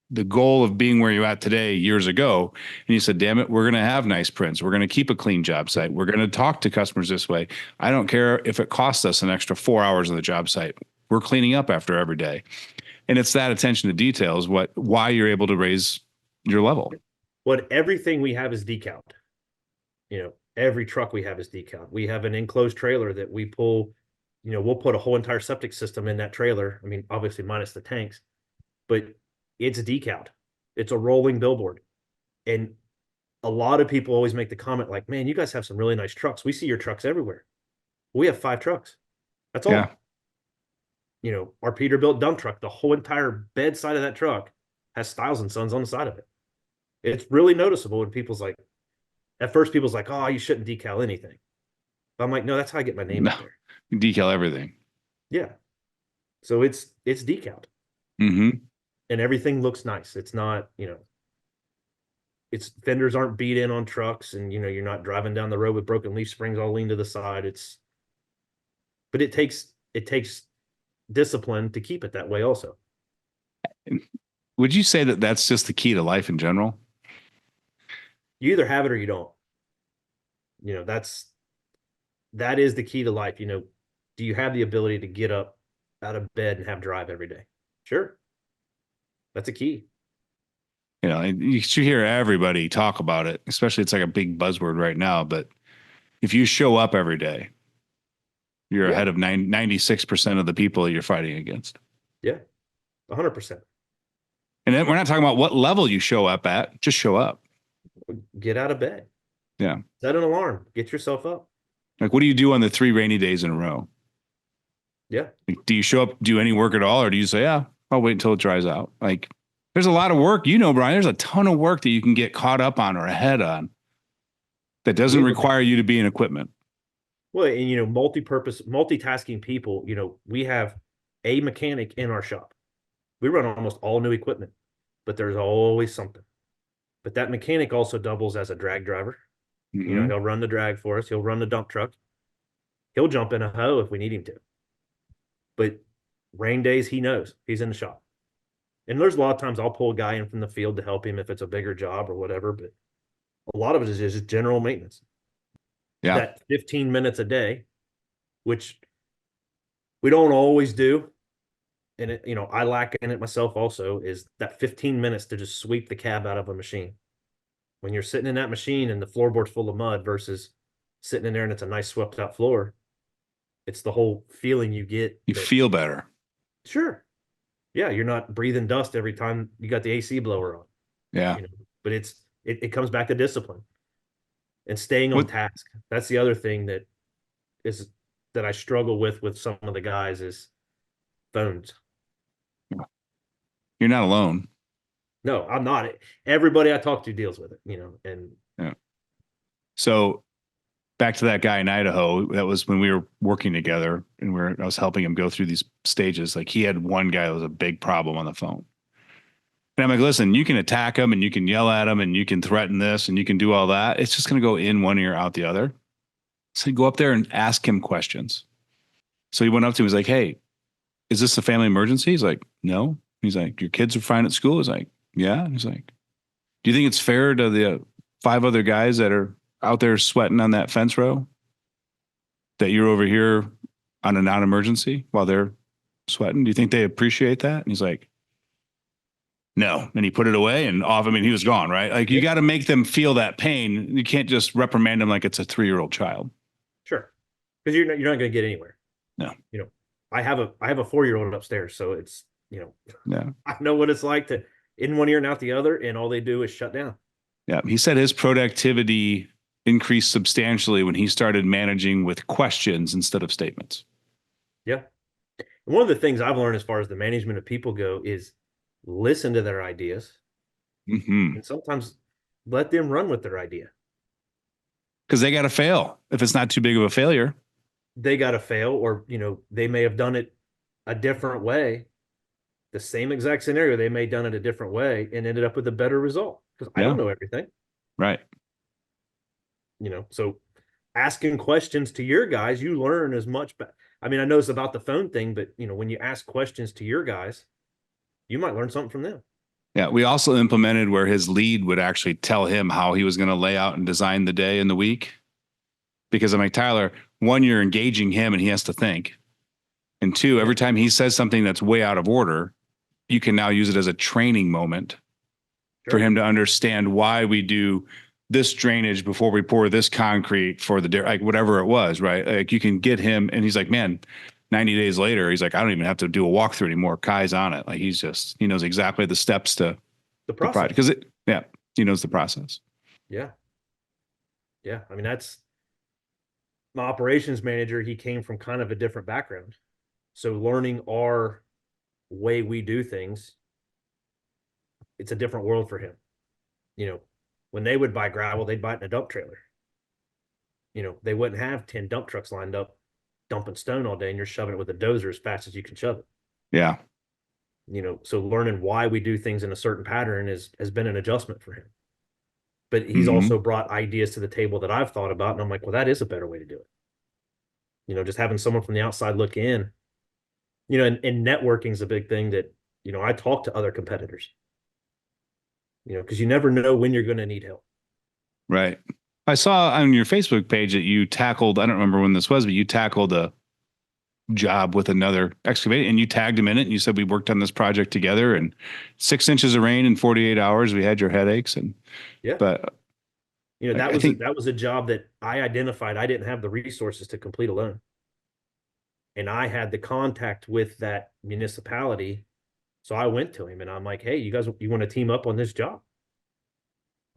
B: the goal of being where you're at today years ago. And you said, damn it, we're going to have nice prints. We're going to keep a clean job site. We're going to talk to customers this way. I don't care if it costs us an extra 4 hours on the job site. We're cleaning up after every day. And it's that attention to details, why you're able to raise your level.
A: What everything we have is decaled. Every truck we have is decaled. We have an enclosed trailer that we pull, we'll put a whole entire septic system in that trailer. I mean, obviously minus the tanks, but it's decaled. It's a rolling billboard. And a lot of people always make the comment like, man, you guys have some really nice trucks. We see your trucks everywhere. We have 5 trucks. That's
B: Yeah.
A: all. Our Peterbilt dump truck, the whole entire bed side of that truck has Stiles and Sons on the side of it. It's really noticeable when at first people's like, oh, you shouldn't decal anything. But I'm like, no, that's how I get my name
B: No,
A: out there.
B: you decal everything.
A: Yeah. So it's decaled.
B: Mm-hmm.
A: And everything looks nice. It's not, it's fenders aren't beat in on trucks, and you're not driving down the road with broken leaf springs all lean to the side. But it takes discipline to keep it that way also.
B: Would you say that that's just the key to life in general?
A: You either have it or you don't. That is the key to life. Do you have the ability to get up out of bed and have drive every day? Sure. That's a key.
B: You should hear everybody talk about it, especially it's like a big buzzword right now. But if you show up every day, you're
A: Yeah.
B: ahead of 96% of the people you're fighting against.
A: Yeah. 100%.
B: And then we're not talking about what level you show up at, just show up.
A: Get out of bed.
B: Yeah.
A: Set an alarm. Get yourself up.
B: Like, what do you do on the 3 rainy days in a row?
A: Yeah.
B: Like, do you show up, do any work at all? Or do you say, yeah, I'll wait until it dries out? Like, there's a lot of work, Brian, there's a ton of work that you can get caught up on or ahead on that doesn't require you to be in equipment.
A: Well, and multi-purpose, multitasking people, we have a mechanic in our shop. We run almost all new equipment, but there's always something. But that mechanic also doubles as a drag driver.
B: Mm-hmm.
A: He'll run the drag for us. He'll run the dump truck. He'll jump in a hoe if we need him to. But rain days, he knows he's in the shop. And there's a lot of times I'll pull a guy in from the field to help him if it's a bigger job or whatever. But a lot of it is just general maintenance.
B: Yeah.
A: That 15 minutes a day, which we don't always do. And I lack in it myself also, is that 15 minutes to just sweep the cab out of a machine. When you're sitting in that machine and the floorboard's full of mud versus sitting in there and it's a nice swept out floor, it's the whole feeling you get.
B: You feel better.
A: Sure. Yeah. You're not breathing dust every time you got the AC blower on.
B: Yeah.
A: But it comes back to discipline and staying on task. That's the other thing that I struggle with some of the guys is phones.
B: You're not alone.
A: No, I'm not. Everybody I talk to deals with it, and
B: yeah. So back to that guy in Idaho, that was when we were working together and I was helping him go through these stages. Like, he had one guy that was a big problem on the phone. And I'm like, listen, you can attack him and you can yell at him and you can threaten this and you can do all that. It's just going to go in one ear, out the other. So go up there and ask him questions. So he went up to him. He was like, hey, is this a family emergency? He's like, no. He's like, your kids are fine at school? He's like, yeah. And he's like, do you think it's fair to the 5 other guys that are out there sweating on that fence row that you're over here on a non-emergency while they're sweating? Do you think they appreciate that? And he's like, no. And he put it away and off. I mean, he was gone, right? Like, you got to make them feel that pain. You can't just reprimand them like it's a 3-year-old child.
A: Sure. Because you're not going to get anywhere.
B: No.
A: I have a 4-year-old upstairs, so it's,
B: yeah.
A: I know what it's like to in one ear and out the other, and all they do is shut down.
B: Yeah. He said his productivity increased substantially when he started managing with questions instead of statements.
A: Yeah. And one of the things I've learned as far as the management of people go is listen to their ideas
B: Mm-hmm.
A: and sometimes let them run with their idea.
B: Because they got to fail if it's not too big of a failure.
A: They got to fail, or, they may have done it a different way, the same exact scenario. They may have done it a different way and ended up with a better result because I don't
B: Yeah.
A: know everything,
B: Right.
A: so asking questions to your guys, you learn as much. I mean, I know it's about the phone thing, but when you ask questions to your guys, you might learn something from them.
B: Yeah. We also implemented where his lead would actually tell him how he was going to lay out and design the day and the week. Because I'm like, Tyler, one, you're engaging him and he has to think. And two,
A: Yeah,
B: every time he says something that's way out of order, you can now use it as a training moment for
A: sure.
B: him to understand why we do this drainage before we pour this concrete for the like whatever it was, right? Like you can get him, and he's like, man, 90 days later, he's like, I don't even have to do a walkthrough anymore. Kai's on it. Like he knows exactly the steps to
A: The
B: the project
A: process.
B: because yeah, he knows the process.
A: Yeah. Yeah. I mean, that's my operations manager. He came from kind of a different background. So learning our way we do things, it's a different world for him. You know, when they would buy gravel, they'd buy it in a dump trailer. They wouldn't have 10 dump trucks lined up dumping stone all day and you're shoving it with a dozer as fast as you can shove it.
B: Yeah.
A: So learning why we do things in a certain pattern has been an adjustment for him. But he's
B: Hmm.
A: also brought ideas to the table that I've thought about. And I'm like, well, that is a better way to do it. Just having someone from the outside look in, and networking is a big thing that, I talk to other competitors, because you never know when you're going to need help.
B: Right. I saw on your Facebook page that you tackled, I don't remember when this was, but you tackled a job with another excavator and you tagged him in it. And you said, we worked on this project together and 6 inches of rain in 48 hours. We had your headaches.
A: Yeah.
B: But
A: That
B: I
A: was
B: think,
A: that was a job that I identified I didn't have the resources to complete alone. And I had the contact with that municipality. So I went to him and I'm like, hey, you want to team up on this job?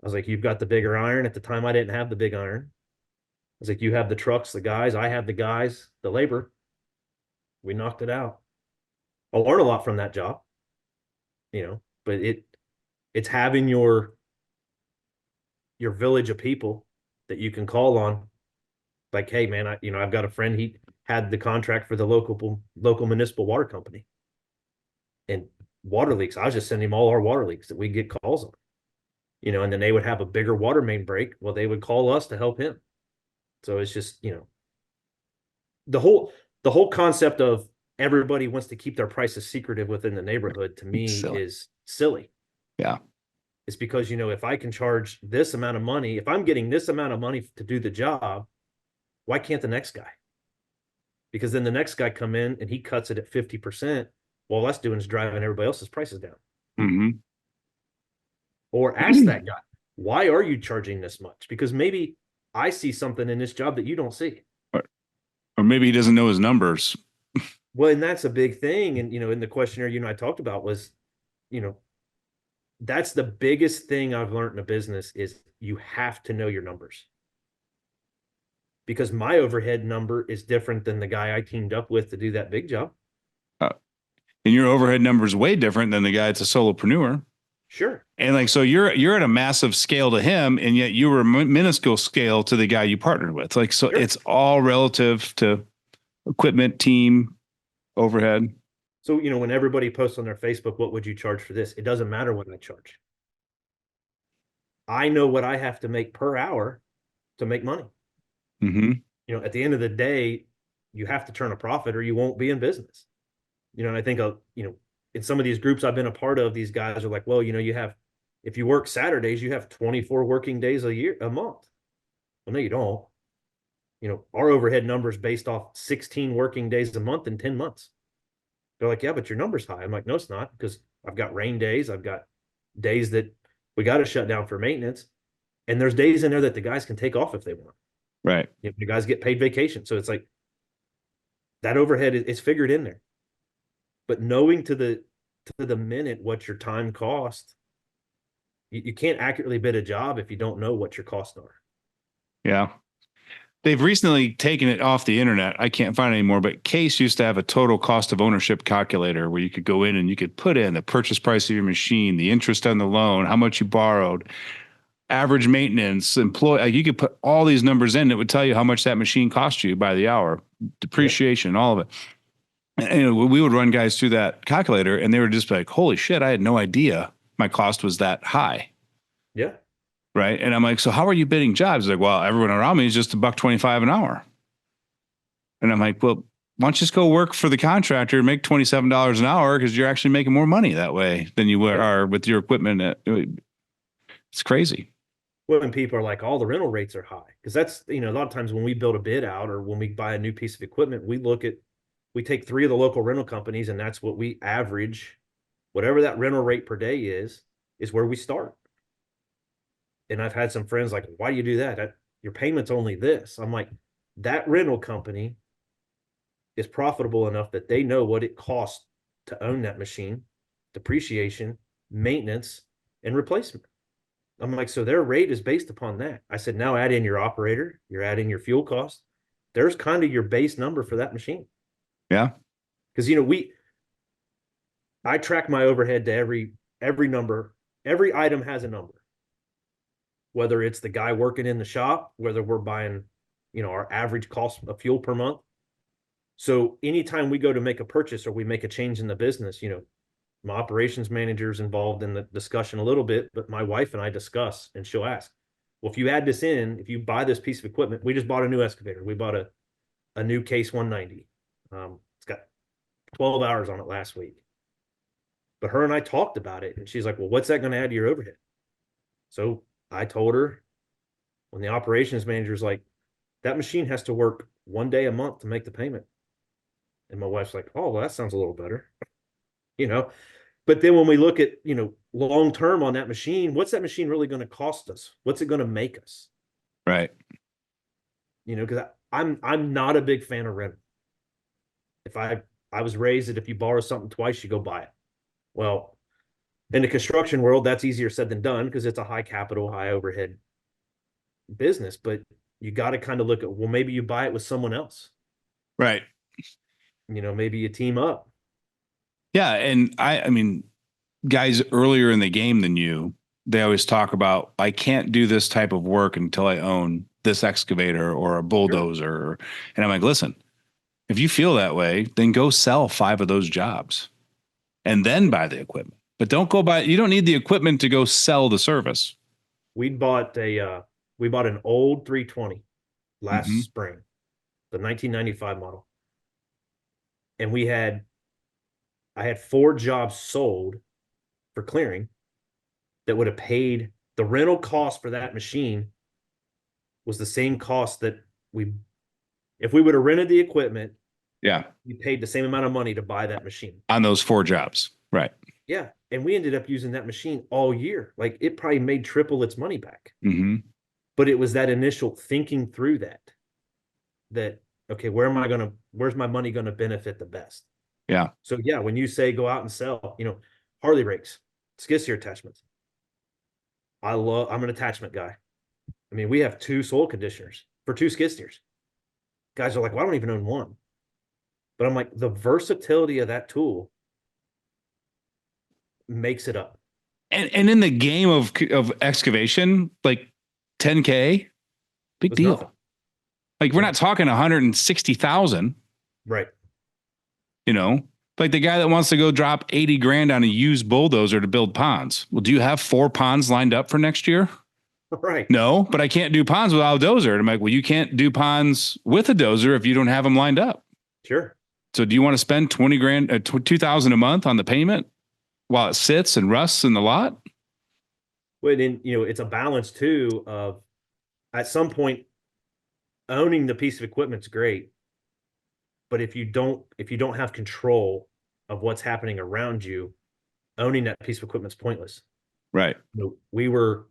A: I was like, you've got the bigger iron. At the time, I didn't have the big iron. I was like, you have the trucks, the guys, I have the guys, the labor. We knocked it out. I learned a lot from that job, but it's having your village of people that you can call on. Like, hey man, I've got a friend, he had the contract for the local municipal water company. And water leaks, I was just sending him all our water leaks that we get calls on. And then they would have a bigger water main break. Well, they would call us to help him. So it's just, the whole concept of everybody wants to keep their prices secretive within the neighborhood to
B: it's
A: me
B: silly.
A: is silly.
B: Yeah.
A: It's because, if I can charge this amount of money, if I'm getting this amount of money to do the job, why can't the next guy? Because then the next guy come in and he cuts it at 50%. Well, all that's doing is driving everybody else's prices down.
B: Hmm.
A: Or ask that guy, why are you charging this much? Because maybe I see something in this job that you don't see.
B: Or maybe he doesn't know his numbers.
A: Well, and that's a big thing. And, in the questionnaire, I talked about was, you know, that's the biggest thing I've learned in a business is you have to know your numbers. Because my overhead number is different than the guy I teamed up with to do that big job.
B: Uh, and your overhead number is way different than the guy that's a solopreneur.
A: Sure.
B: And like, so you're at a massive scale to him, and yet you were a minuscule scale to the guy you partnered with. Like, so
A: Sure.
B: it's all relative to equipment, team, overhead.
A: So, when everybody posts on their Facebook, what would you charge for this? It doesn't matter what I charge. I know what I have to make per hour to make money.
B: Hmm.
A: At the end of the day, you have to turn a profit or you won't be in business. And I think, in some of these groups I've been a part of, these guys are like, well, if you work Saturdays, you have 24 working days a month. Well, no, you don't. Our overhead numbers based off 16 working days a month in 10 months. They're like, yeah, but your number's high. I'm like, no, it's not, because I've got rain days. I've got days that we got to shut down for maintenance. And there's days in there that the guys can take off if they want.
B: Right.
A: The guys get paid vacation. So it's like that overhead is figured in there. But knowing to the minute what your time cost, you can't accurately bid a job if you don't know what your costs are.
B: Yeah. They've recently taken it off the internet. I can't find it anymore, but Case used to have a total cost of ownership calculator where you could go in and you could put in the purchase price of your machine, the interest on the loan, how much you borrowed, average maintenance, employee. Like you could put all these numbers in. It would tell you how much that machine cost you by the hour,
A: Yeah.
B: depreciation, all of it. And we would run guys through that calculator and they were just like, holy shit, I had no idea my cost was that high.
A: Yeah.
B: Right. And I'm like, so how are you bidding jobs? Like, well, everyone around me is just $1.25 an hour. And I'm like, well, why don't you just go work for the contractor and make $27 an hour because you're actually making more money that way than you
A: Yeah.
B: are with your equipment. It's crazy.
A: When people are like, all the rental rates are high. Because that's, a lot of times when we build a bid out or when we buy a new piece of equipment, we take 3 of the local rental companies and that's what we average. Whatever that rental rate per day is where we start. And I've had some friends like, why do you do that? Your payment's only this. I'm like, that rental company is profitable enough that they know what it costs to own that machine, depreciation, maintenance, and replacement. I'm like, so their rate is based upon that. I said, now add in your operator, you're adding your fuel cost. There's kind of your base number for that machine.
B: Yeah.
A: Because I track my overhead to every number. Every item has a number. Whether it's the guy working in the shop, whether we're buying, our average cost of fuel per month. So anytime we go to make a purchase or we make a change in the business, my operations manager is involved in the discussion a little bit, but my wife and I discuss and she'll ask, well, if you add this in, if you buy this piece of equipment, we just bought a new excavator. We bought a new Case 190. It's got 12 hours on it last week. But her and I talked about it and she's like, well, what's that going to add to your overhead? So I told her when the operations manager's like, that machine has to work 1 day a month to make the payment. And my wife's like, oh, well, that sounds a little better, you know. But then when we look at, long term on that machine, what's that machine really going to cost us? What's it going to make us?
B: Right.
A: Because I'm not a big fan of rental. If I was raised that if you borrow something twice, you go buy it. Well, in the construction world, that's easier said than done because it's a high capital, high overhead business. But you got to kind of look at, well, maybe you buy it with someone else.
B: Right.
A: Maybe you team up.
B: Yeah. And I mean, guys earlier in the game than you, they always talk about, I can't do this type of work until I own this excavator or a
A: Sure.
B: bulldozer. And I'm like, listen, if you feel that way, then go sell 5 of those jobs and then buy the equipment. But don't go buy, you don't need the equipment to go sell the service.
A: We bought an old 320 last
B: Mm-hmm.
A: spring, the 1995 model. And I had 4 jobs sold for clearing that would have paid the rental cost for that machine was the same cost that if we would have rented the equipment,
B: Yeah.
A: we paid the same amount of money to buy that machine.
B: On those 4 jobs. Right.
A: Yeah. And we ended up using that machine all year. Like it probably made triple its money back.
B: Mm-hmm.
A: But it was that initial thinking through that, okay, where's my money going to benefit the best?
B: Yeah.
A: So yeah, when you say go out and sell, Harley brakes, skid steer attachments. I'm an attachment guy. I mean, we have 2 soil conditioners for 2 skid steers. Guys are like, well, I don't even own one. But I'm like, the versatility of that tool makes it up.
B: And in the game of excavation, like 10K, big
A: It's
B: deal.
A: nothing.
B: Like we're not talking 160,000,
A: Right.
B: like the guy that wants to go drop 80 grand on a used bulldozer to build ponds. Well, do you have 4 ponds lined up for next year?
A: Right.
B: No, but I can't do ponds without a dozer. And I'm like, well, you can't do ponds with a dozer if you don't have them lined up.
A: Sure.
B: So do you want to spend 20 grand, 2,000 a month on the payment while it sits and rusts in the lot?
A: Well, then, it's a balance too of at some point owning the piece of equipment's great. But if you don't have control of what's happening around you, owning that piece of equipment's pointless.
B: Right.
A: We were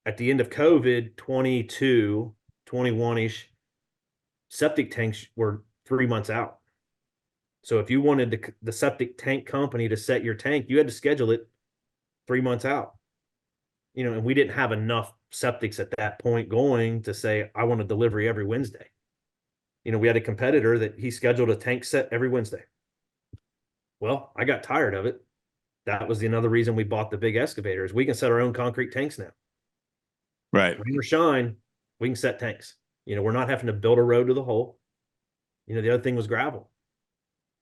A: at the end of COVID, 22, 21-ish, septic tanks were 3 months out. So if you wanted the septic tank company to set your tank, you had to schedule it 3 months out. and we didn't have enough septics at that point going to say, I want a delivery every Wednesday. We had a competitor that he scheduled a tank set every Wednesday. Well, I got tired of it. That was another reason we bought the big excavators. We can set our own concrete tanks now.
B: Right.
A: Rain or shine, we can set tanks. We're not having to build a road to the hole. The other thing was gravel.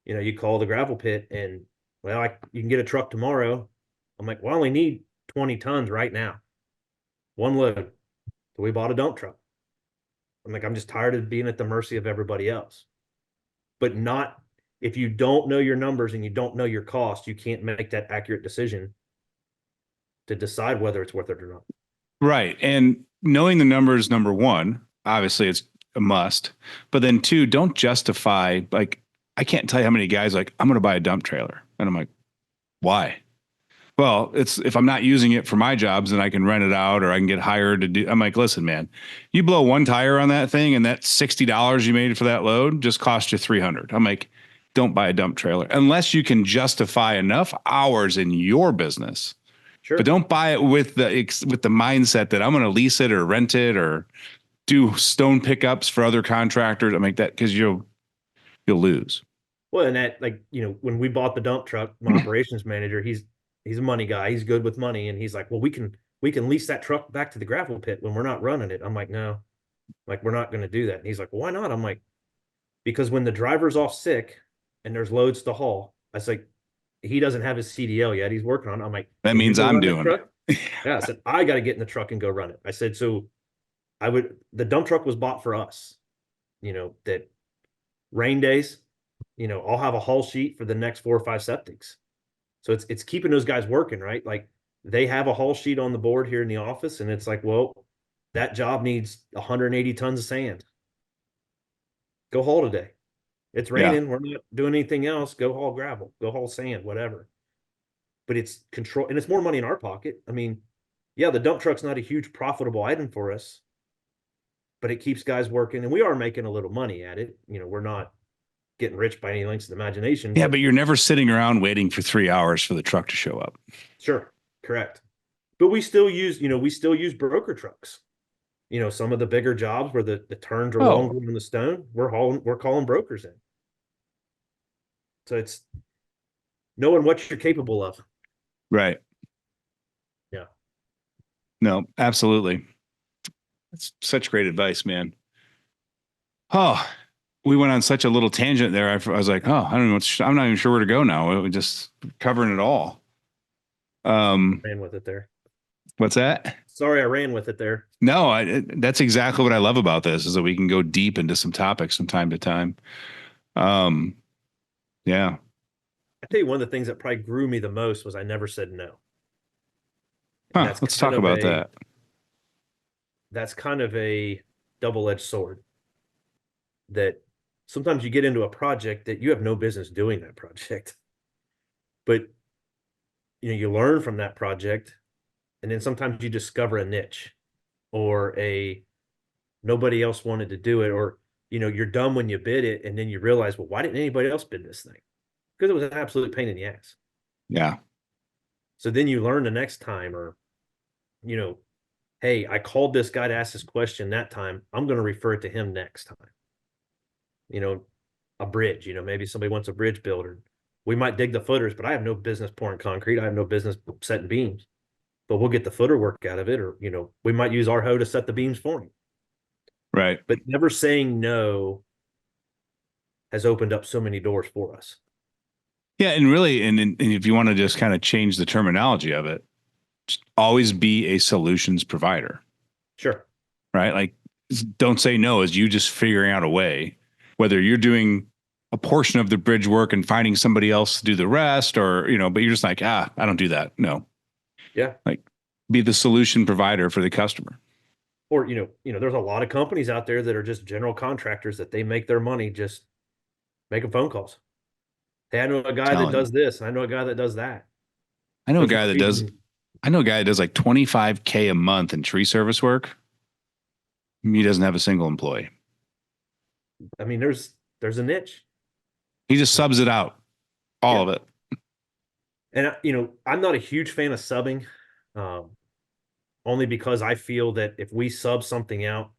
A: You call the gravel pit and, well, you can get a truck tomorrow. I'm like, well, I only need 20 tons right now. One load. So we bought a dump truck. I'm like, I'm just tired of being at the mercy of everybody else. But not, if you don't know your numbers and you don't know your cost, you can't make that accurate decision to decide whether it's worth it or not.
B: Right. And knowing the numbers, number one, obviously it's a must. But then two, don't justify, like, I can't tell you how many guys like, I'm going to buy a dump trailer. And I'm like, why? Well, it's if I'm not using it for my jobs, then I can rent it out or I can get hired to do. I'm like, listen, man, you blow one tire on that thing and that $60 you made for that load just cost you 300. I'm like, don't buy a dump trailer unless you can justify enough hours in your business. But
A: Sure.
B: don't buy it with the mindset that I'm going to lease it or rent it or do stone pickups for other contractors. I make that because you'll lose.
A: Well, and that, like, when we bought the dump truck, my operations manager, he's a money guy. He's good with money. And he's like, well, we can lease that truck back to the gravel pit when we're not running it. I'm like, no, like, we're not going to do that. And he's like, well, why not? I'm like, because when the driver's off sick and there's loads to haul, I was like, he doesn't have his CDL yet. He's working on it. I'm like,
B: That
A: can you
B: means
A: go
B: I'm
A: run that
B: doing
A: truck?
B: it.
A: Yeah. I said, I got to get in the truck and go run it. I said, so the dump truck was bought for us, that rain days, I'll have a haul sheet for the next 4 or 5 septics. So it's keeping those guys working, right? Like, they have a haul sheet on the board here in the office, and it's like, well, that job needs 180 tons of sand. Go haul today. It's
B: Yeah.
A: raining. We're not doing anything else. Go haul gravel. Go haul sand, whatever. But it's control, and it's more money in our pocket. I mean, yeah, the dump truck's not a huge profitable item for us, but it keeps guys working, and we are making a little money at it. We're not getting rich by any lengths of the imagination,
B: Yeah,
A: but
B: but you're never sitting around waiting for 3 hours for the truck to show up.
A: sure, correct. But we still use broker trucks. Some of the bigger jobs where the turns are
B: Oh,
A: longer in the stone, we're calling brokers in. So it's knowing what you're capable of.
B: right.
A: Yeah.
B: No, absolutely. That's such great advice, man. Oh, we went on such a little tangent there. I was like, oh, I don't know. I'm not even sure where to go now. We're just covering it all.
A: Ran with it there.
B: What's that?
A: Sorry, I ran with it there.
B: No, that's exactly what I love about this is that we can go deep into some topics from time to time. Um, yeah.
A: I tell you, one of the things that probably grew me the most was I never said no. And
B: Huh. Let's talk about that.
A: that's kind of a double-edged sword, that sometimes you get into a project that you have no business doing that project. But you learn from that project, and then sometimes you discover a niche, or a nobody else wanted to do it, or you're dumb when you bid it, and then you realize, well, why didn't anybody else bid this thing? Because it was an absolute pain in the ass.
B: Yeah.
A: So then you learn the next time, or you know hey, I called this guy to ask this question that time, I'm going to refer it to him next time. you know a bridge, maybe somebody wants a bridge builder. We might dig the footers, but I have no business pouring concrete. I have no business setting beams, but we'll get the footer work out of it. Or we might use our hoe to set the beams for him.
B: Right.
A: But never saying no has opened up so many doors for us.
B: Yeah. And really, and if you want to just kind of change the terminology of it, just always be a solutions provider,
A: Sure.
B: right? Like, don't say no as you just figuring out a way, whether you're doing a portion of the bridge work and finding somebody else to do the rest, or, but you're just like, I don't do that. No,
A: Yeah.
B: like be the solution provider for the customer.
A: Or there's a lot of companies out there that are just general contractors, that they make their money just making phone calls. Hey, I know a guy that
B: Telling
A: does
B: you,
A: this. I know a guy that does that.
B: I know a
A: There's no
B: guy that does,
A: reason.
B: I know a guy that does like 25K a month in tree service work. He doesn't have a single employee.
A: I mean, there's a niche.
B: He just subs it out, all
A: Yeah.
B: of it.
A: And I'm not a huge fan of subbing. Um, only because I feel that if we sub something out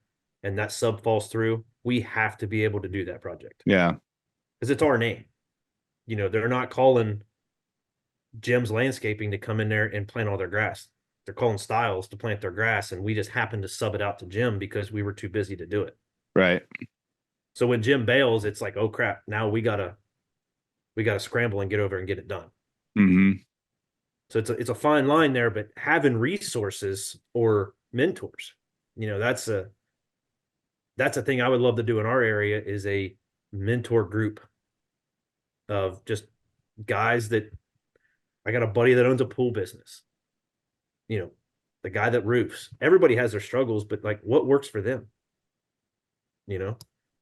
A: and that sub falls through, we have to be able to do that project
B: Yeah.
A: because it's our name. They're not calling Jim's Landscaping to come in there and plant all their grass. They're calling Stiles to plant their grass, and we just happened to sub it out to Jim because we were too busy to do it.
B: Right.
A: So when Jim bails, it's like, oh crap, now we gotta scramble and get over and get it done.
B: Mm-hmm.
A: So it's a fine line there, but having resources or mentors, that's a thing I would love to do in our area is a mentor group of just guys that I got a buddy that owns a pool business. You know, the guy that roofs. Everybody has their struggles, but like what works for them? You know,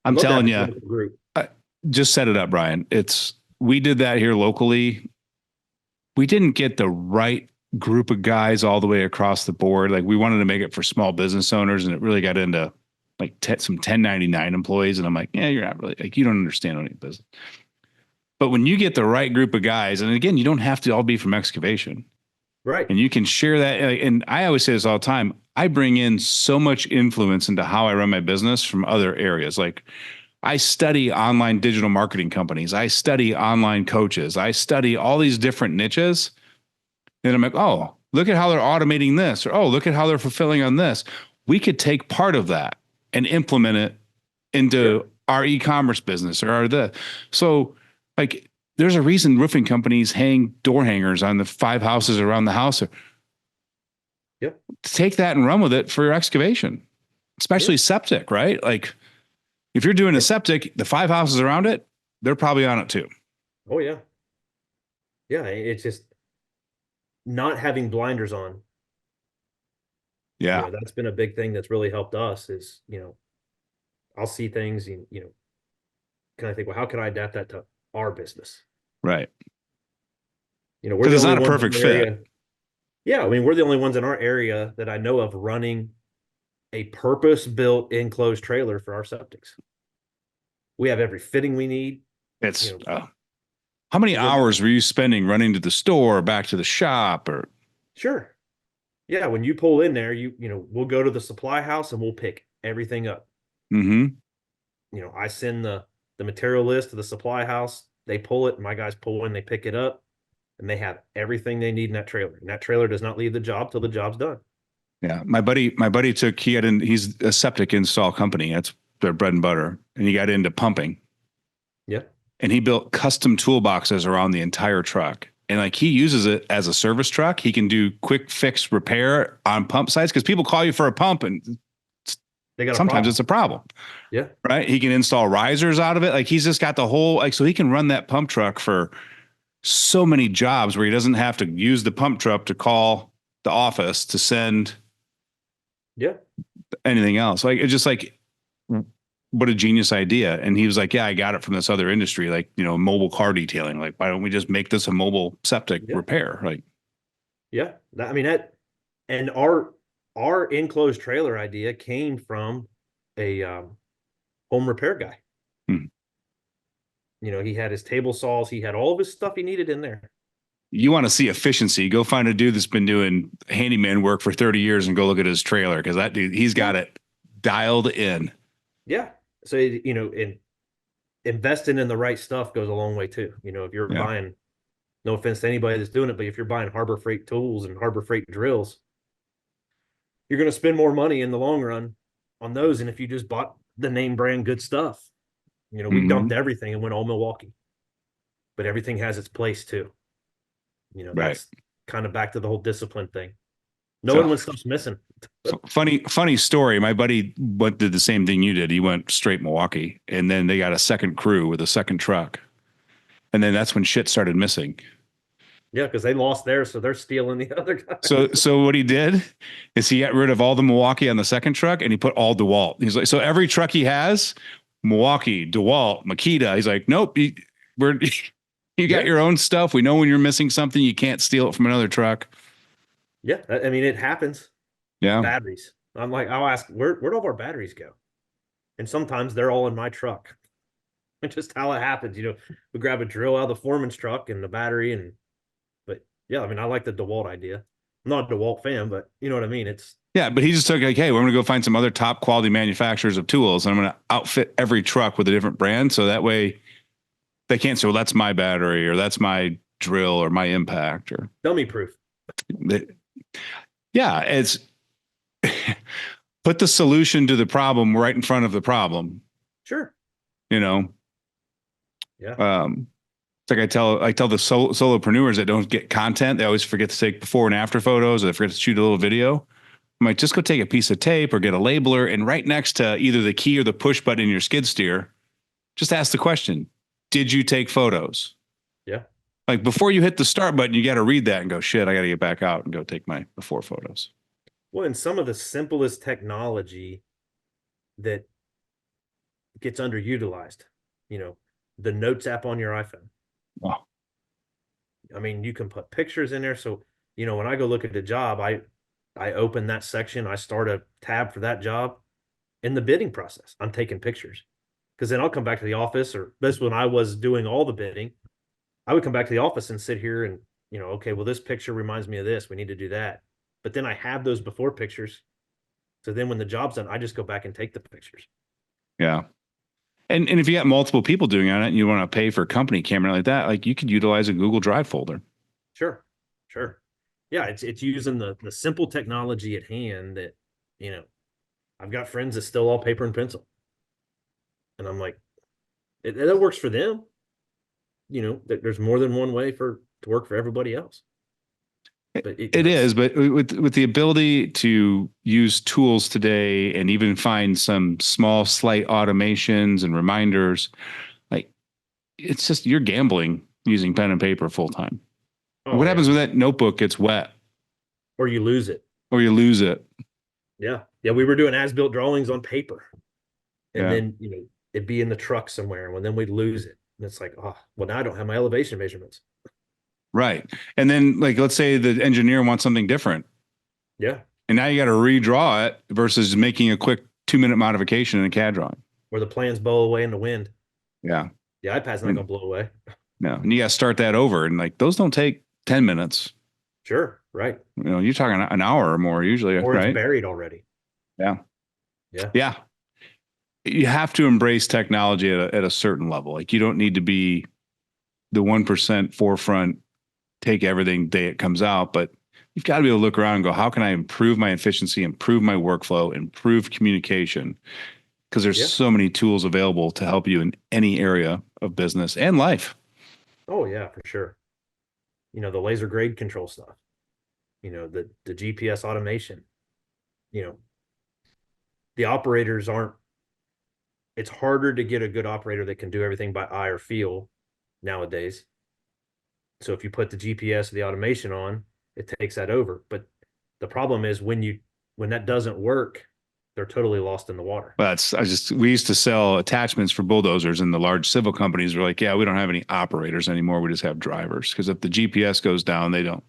A: I'd
B: I'm
A: love to have
B: telling
A: a
B: you,
A: mentor group.
B: just set it up, Brian. We did that here locally. We didn't get the right group of guys all the way across the board. Like we wanted to make it for small business owners, and it really got into like some 1099 employees. And I'm like, yeah, you're not really like, you don't understand any business. But when you get the right group of guys, and again, you don't have to all be from excavation,
A: Right.
B: and you can share that. And I always say this all the time. I bring in so much influence into how I run my business from other areas. Like I study online digital marketing companies. I study online coaches. I study all these different niches. And I'm like, oh, look at how they're automating this, or oh, look at how they're fulfilling on this. We could take part of that and implement it into
A: Sure.
B: our e-commerce business or so like there's a reason roofing companies hang door hangers on the 5 houses around the house.
A: Yep.
B: Take that and run with it for your excavation,
A: Yeah.
B: especially septic, right? Like if you're doing a
A: Yeah.
B: septic, the 5 houses around it, they're probably on it too.
A: Oh yeah. Yeah. It's just not having blinders on.
B: Yeah.
A: That's been a big thing that's really helped us is, I'll see things and, kind of think, well, how can I adapt that to our business?
B: Right.
A: We're
B: Because
A: the
B: it's
A: only
B: not a
A: ones in
B: perfect
A: the
B: fit.
A: area. Yeah, I mean, we're the only ones in our area that I know of running a purpose-built enclosed trailer for our septics. We have every fitting we need. You
B: It's
A: know,
B: how many
A: when
B: hours were you spending running to the store or back to the shop or
A: sure, yeah, when you pull in there, we'll go to the supply house and we'll pick everything up.
B: mm-hmm.
A: I send the material list to the supply house. They pull it. My guys pull in. They pick it up, and they have everything they need in that trailer. And that trailer does not leave the job till the job's done.
B: Yeah. My buddy he's a septic install company. That's their bread and butter. And he got into pumping
A: Yeah,
B: and he built custom toolboxes around the entire truck. And like he uses it as a service truck. He can do quick fix repair on pump sites because people call you for a pump and
A: they got a
B: sometimes
A: problem.
B: it's a problem,
A: Yeah,
B: right? He can install risers out of it. Like he's just got the whole, like, so he can run that pump truck for so many jobs where he doesn't have to use the pump truck to call the office to send
A: yeah,
B: anything else. Like it's just like what a genius idea. And he was like, yeah, I got it from this other industry, like, mobile car detailing. Like, why don't we just make this a mobile septic
A: yeah,
B: repair? Like,
A: yeah. I mean that, and our enclosed trailer idea came from a home repair guy.
B: hmm.
A: He had his table saws. He had all of his stuff he needed in there.
B: You want to see efficiency, go find a dude that's been doing handyman work for 30 years and go look at his trailer. Cause that dude, he's got it dialed in.
A: Yeah. So, and investing in the right stuff goes a long way too. If you're
B: Yeah.
A: buying, no offense to anybody that's doing it, but if you're buying Harbor Freight tools and Harbor Freight drills, you're going to spend more money in the long run on those. And if you just bought the name brand good stuff, we dumped
B: Mm-hmm.
A: everything and went all Milwaukee, but everything has its place too.
B: Right.
A: That's kind of back to the whole discipline thing. Knowing
B: So,
A: when stuff's missing.
B: so funny story. My buddy did the same thing you did. He went straight Milwaukee and then they got a second crew with a second truck. And then that's when shit started missing.
A: Yeah, because they lost theirs, so they're stealing the other guys.
B: So what he did is he got rid of all the Milwaukee on the second truck and he put all DeWalt. He's like, so every truck he has, Milwaukee, DeWalt, Makita. He's like, nope, we're you got
A: Yeah,
B: your own stuff. We know when you're missing something, you can't steal it from another truck.
A: yeah. I mean, it happens.
B: Yeah,
A: Batteries. I'm like, I'll ask, where'd all of our batteries go? And sometimes they're all in my truck. It's just how it happens. We grab a drill out of the foreman's truck and the battery, but yeah, I mean, I like the DeWalt idea. I'm not a DeWalt fan, but you know what I mean? It's
B: Yeah, but he just took like, hey, we're going to go find some other top quality manufacturers of tools, and I'm going to outfit every truck with a different brand, so that way they can't say, well, that's my battery or that's my drill or my impact or
A: dummy proof.
B: yeah, it's put the solution to the problem right in front of the problem.
A: Sure.
B: You know,
A: Yeah.
B: it's like I tell the solopreneurs that don't get content, they always forget to take before and after photos, or they forget to shoot a little video. I'm like, just go take a piece of tape or get a labeler, and right next to either the key or the push button in your skid steer, just ask the question: did you take photos?
A: Yeah.
B: Like before you hit the start button, you got to read that and go, shit, I got to get back out and go take my before photos.
A: Well, and some of the simplest technology that gets underutilized, you know, the notes app on your iPhone.
B: Wow.
A: I mean, you can put pictures in there. So, when I go look at the job, I open that section, I start a tab for that job. In the bidding process, I'm taking pictures. Because then I'll come back to the office, or this when I was doing all the bidding, I would come back to the office and sit here and, okay, well, this picture reminds me of this. We need to do that. But then I have those before pictures. So then when the job's done, I just go back and take the pictures.
B: Yeah. And if you got multiple people doing on it and you want to pay for a company camera like that, like you could utilize a Google Drive folder.
A: Sure. Sure. Yeah, it's using the simple technology at hand that, you know, I've got friends that still all paper and pencil. And I'm like, that works for them. There's more than one way to work for everybody else. But
B: It is, but with the ability to use tools today and even find some small, slight automations and reminders, like it's just you're gambling using pen and paper full time.
A: oh
B: What happens
A: yeah,
B: when that notebook gets wet
A: or you lose it.
B: or you lose it?
A: Yeah, yeah. We were doing as-built drawings on paper, and
B: Yeah.
A: then it'd be in the truck somewhere, and then we'd lose it. And it's like, oh, well, now I don't have my elevation measurements.
B: Right. And then like let's say the engineer wants something different.
A: Yeah,
B: And now you got to redraw it versus making a quick 2-minute modification in a CAD drawing.
A: or the plans blow away in the wind.
B: Yeah.
A: The iPad's not
B: And,
A: gonna blow away.
B: no. And you got to start that over. And like those don't take 10 minutes.
A: Sure, right.
B: You're talking an hour or more usually,
A: Or it's
B: right?
A: buried already.
B: Yeah.
A: Yeah,
B: Yeah. You have to embrace technology at a certain level. Like you don't need to be the 1% forefront, take everything day it comes out, but you've got to be able to look around and go, how can I improve my efficiency, improve my workflow, improve communication? Because there's
A: yeah.
B: so many tools available to help you in any area of business and life.
A: Oh yeah, for sure. The laser grade control stuff. The GPS automation. You know, the operators aren't. It's harder to get a good operator that can do everything by eye or feel nowadays. So if you put the GPS or the automation on, it takes that over. But the problem is when that doesn't work, they're totally lost in the water.
B: But we used to sell attachments for bulldozers, and the large civil companies were like, yeah, we don't have any operators anymore. We just have drivers. Because if the GPS goes down, they don't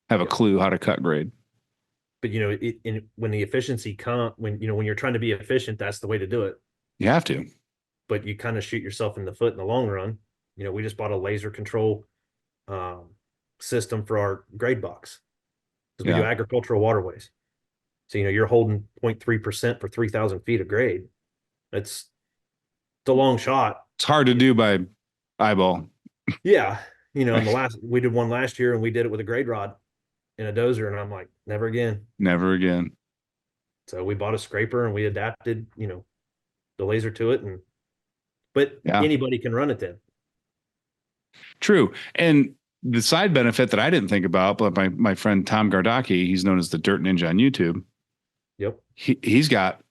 B: have a
A: Yeah.
B: clue how to cut grade.
A: But when the efficiency when you're trying to be efficient, that's the way to do it.
B: You have to.
A: But you kind of shoot yourself in the foot in the long run. We just bought a laser control um, system for our grade box because we do
B: Yeah.
A: agricultural waterways. So you're holding 0.3% for 3,000 feet of grade. It's a long shot.
B: It's hard to do by eyeball.
A: Yeah, and we did one last year, and we did it with a grade rod and a dozer, and I'm like, never again.
B: Never again.
A: So we bought a scraper and we adapted, the laser to it, but
B: Yeah.
A: anybody can run it then.
B: True. And the side benefit that I didn't think about, but my friend Tom Gardaki, he's known as the Dirt Ninja on YouTube.
A: Yep.
B: He's got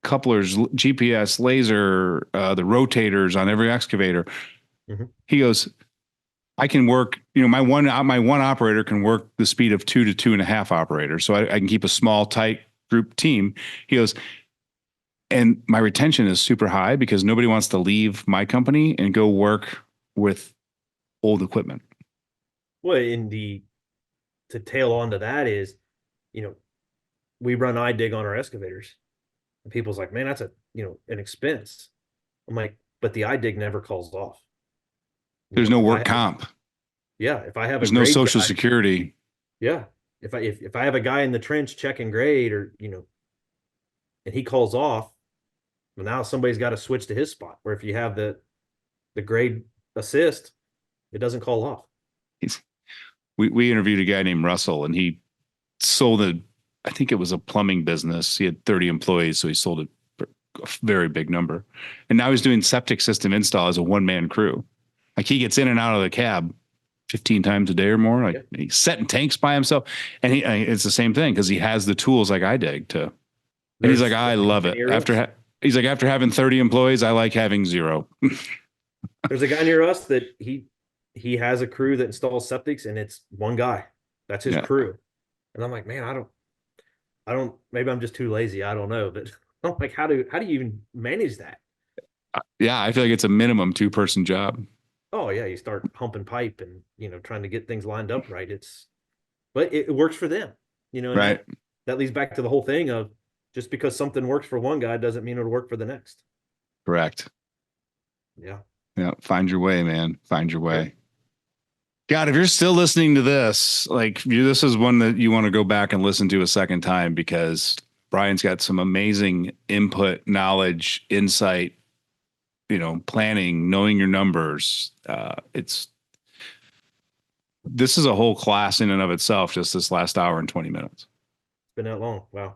B: couplers, GPS, laser, the rotators on every excavator.
A: Mm-hmm.
B: He goes, I can work, my one operator can work the speed of 2 to 2.5 operators. So I can keep a small, tight group team. He goes, and my retention is super high because nobody wants to leave my company and go work with old equipment.
A: Well, to tail onto that is, we run iDig on our excavators. And people's like, man, that's an expense. I'm like, but the iDig never calls off.
B: There's no work comp.
A: Yeah, if I have
B: There's
A: a
B: no
A: grade
B: social
A: guy,
B: security.
A: Yeah. If I have a guy in the trench checking grade or, and he calls off, well, now somebody's got to switch to his spot. Where if you have the grade assist, it doesn't call off.
B: He's, we interviewed a guy named Russell, and he sold I think it was a plumbing business. He had 30 employees, so he sold it for a very big number. And now he's doing septic system install as a one-man crew. Like he gets in and out of the cab 15 times a day or more. Like
A: Yeah.
B: he's setting tanks by himself. And it's the same thing because he has the tools like I dig to. And he's like,
A: There's
B: I
A: a
B: love
A: guy
B: it.
A: near us.
B: He's like, after having 30 employees, I like having zero.
A: There's a guy near us that he has a crew that installs septics, and it's one guy. That's his
B: Yeah.
A: crew. And I'm like, man, I don't. Maybe I'm just too lazy. I don't know, but I'm like, how do you even manage that?
B: Yeah. I feel like it's a minimum 2-person job.
A: Oh yeah, you start pumping pipe and trying to get things lined up right. But it works for them, and
B: Right.
A: that leads back to the whole thing of just because something works for one guy doesn't mean it'll work for the next.
B: Correct.
A: Yeah.
B: Yeah. Find your way, man. Find your
A: Yep.
B: way. God, if you're still listening to this, like this is one that you want to go back and listen to a second time because Brian's got some amazing input, knowledge, insight, planning, knowing your numbers. This is a whole class in and of itself, just this last hour and 20 minutes.
A: It's been that long. Wow.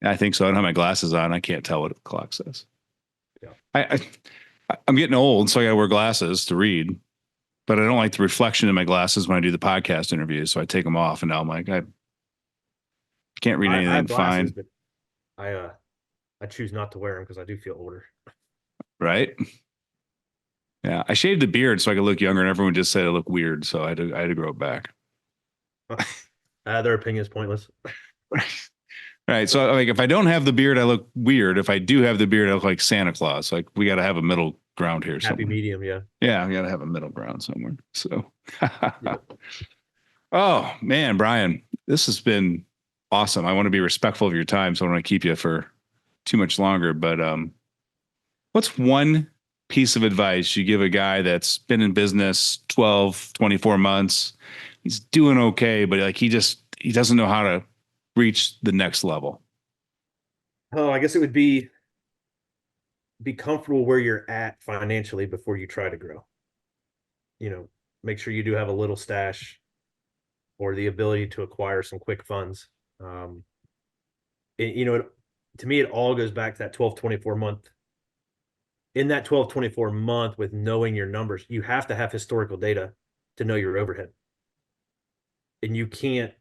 B: I think so. I don't have my glasses on. I can't tell what the clock says.
A: Yeah.
B: I'm getting old, so I got to wear glasses to read. But I don't like the reflection in my glasses when I do the podcast interviews, so I take them off, and now I'm like, I can't read
A: I
B: anything
A: have glasses,
B: fine,
A: but I choose not to wear them because I do feel older.
B: right? Yeah, I shaved the beard so I could look younger, and everyone just said I look weird, so I had to grow it back.
A: Their opinion is pointless.
B: Right. So like if I don't have the beard, I look weird. If I do have the beard, I look like Santa Claus. Like we got to have a middle ground here
A: Happy
B: somewhere.
A: medium, yeah.
B: Yeah, we got to have a middle ground somewhere. So,
A: Yep.
B: oh man, Brian, this has been awesome. I want to be respectful of your time, so I don't want to keep you for too much longer. But what's one piece of advice you give a guy that's been in business 12, 24 months? He's doing okay, but like he doesn't know how to reach the next level.
A: Oh, I guess it would be comfortable where you're at financially before you try to grow. Make sure you do have a little stash or the ability to acquire some quick funds. Um, it, you know, it, to me, it all goes back to that 12-24 month. In that 12-24 month, with knowing your numbers, you have to have historical data to know your overhead. And you can't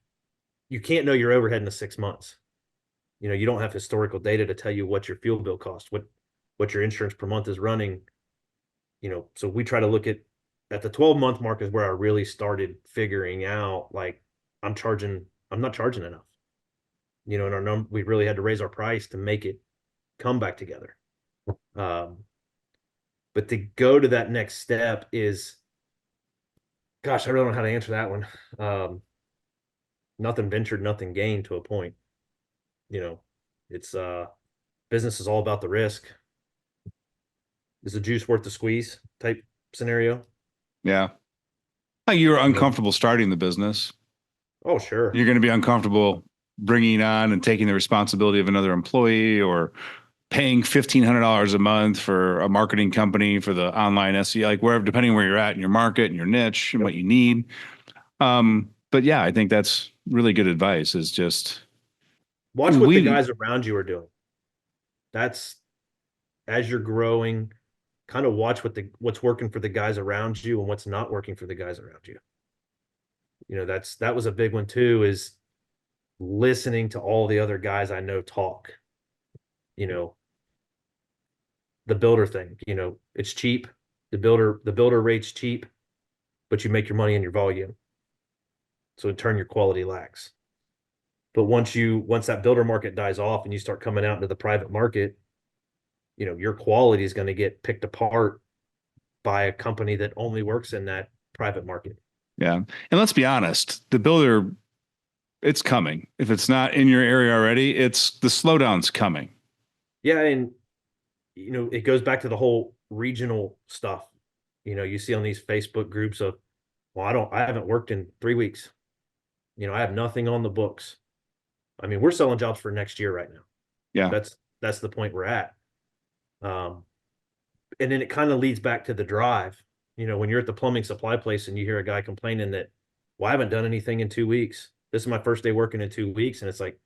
A: know your overhead in the 6 months. You don't have historical data to tell you what your fuel bill costs, what your insurance per month is running. So we try to look at the 12-month mark is where I really started figuring out like I'm not charging enough. And we really had to raise our price to make it come back together. But to go to that next step is, gosh, I really don't know how to answer that one. Nothing ventured, nothing gained to a point. You know, it's business is all about the risk. Is the juice worth the squeeze type scenario?
B: Yeah. Like you were
A: You know,
B: uncomfortable starting the business.
A: oh sure.
B: You're going to be uncomfortable bringing on and taking the responsibility of another employee or paying $1,500 a month for a marketing company for the online SEO, like wherever, depending where you're at in your market and your niche and
A: Yep.
B: what you need. But yeah, I think that's really good advice is just,
A: Watch what the
B: we,
A: guys around you are doing. That's as you're growing, kind of watch what's working for the guys around you and what's not working for the guys around you. That was a big one too, is listening to all the other guys I know talk. You know, the builder thing, it's cheap. The builder rate's cheap, but you make your money in your volume. So in turn your quality lacks. But once that builder market dies off and you start coming out into the private market, your quality is going to get picked apart by a company that only works in that private market.
B: yeah. And let's be honest, the builder, it's coming. If it's not in your area already, it's the slowdown's coming.
A: Yeah, and it goes back to the whole regional stuff. You see on these Facebook groups of, well, I haven't worked in 3 weeks. I have nothing on the books. I mean, we're selling jobs for next year right now.
B: Yeah.
A: That's the point we're at. Um, and then it kind of leads back to the drive. When you're at the plumbing supply place and you hear a guy complaining that, well, I haven't done anything in 2 weeks. This is my first day working in 2 weeks. And it's like,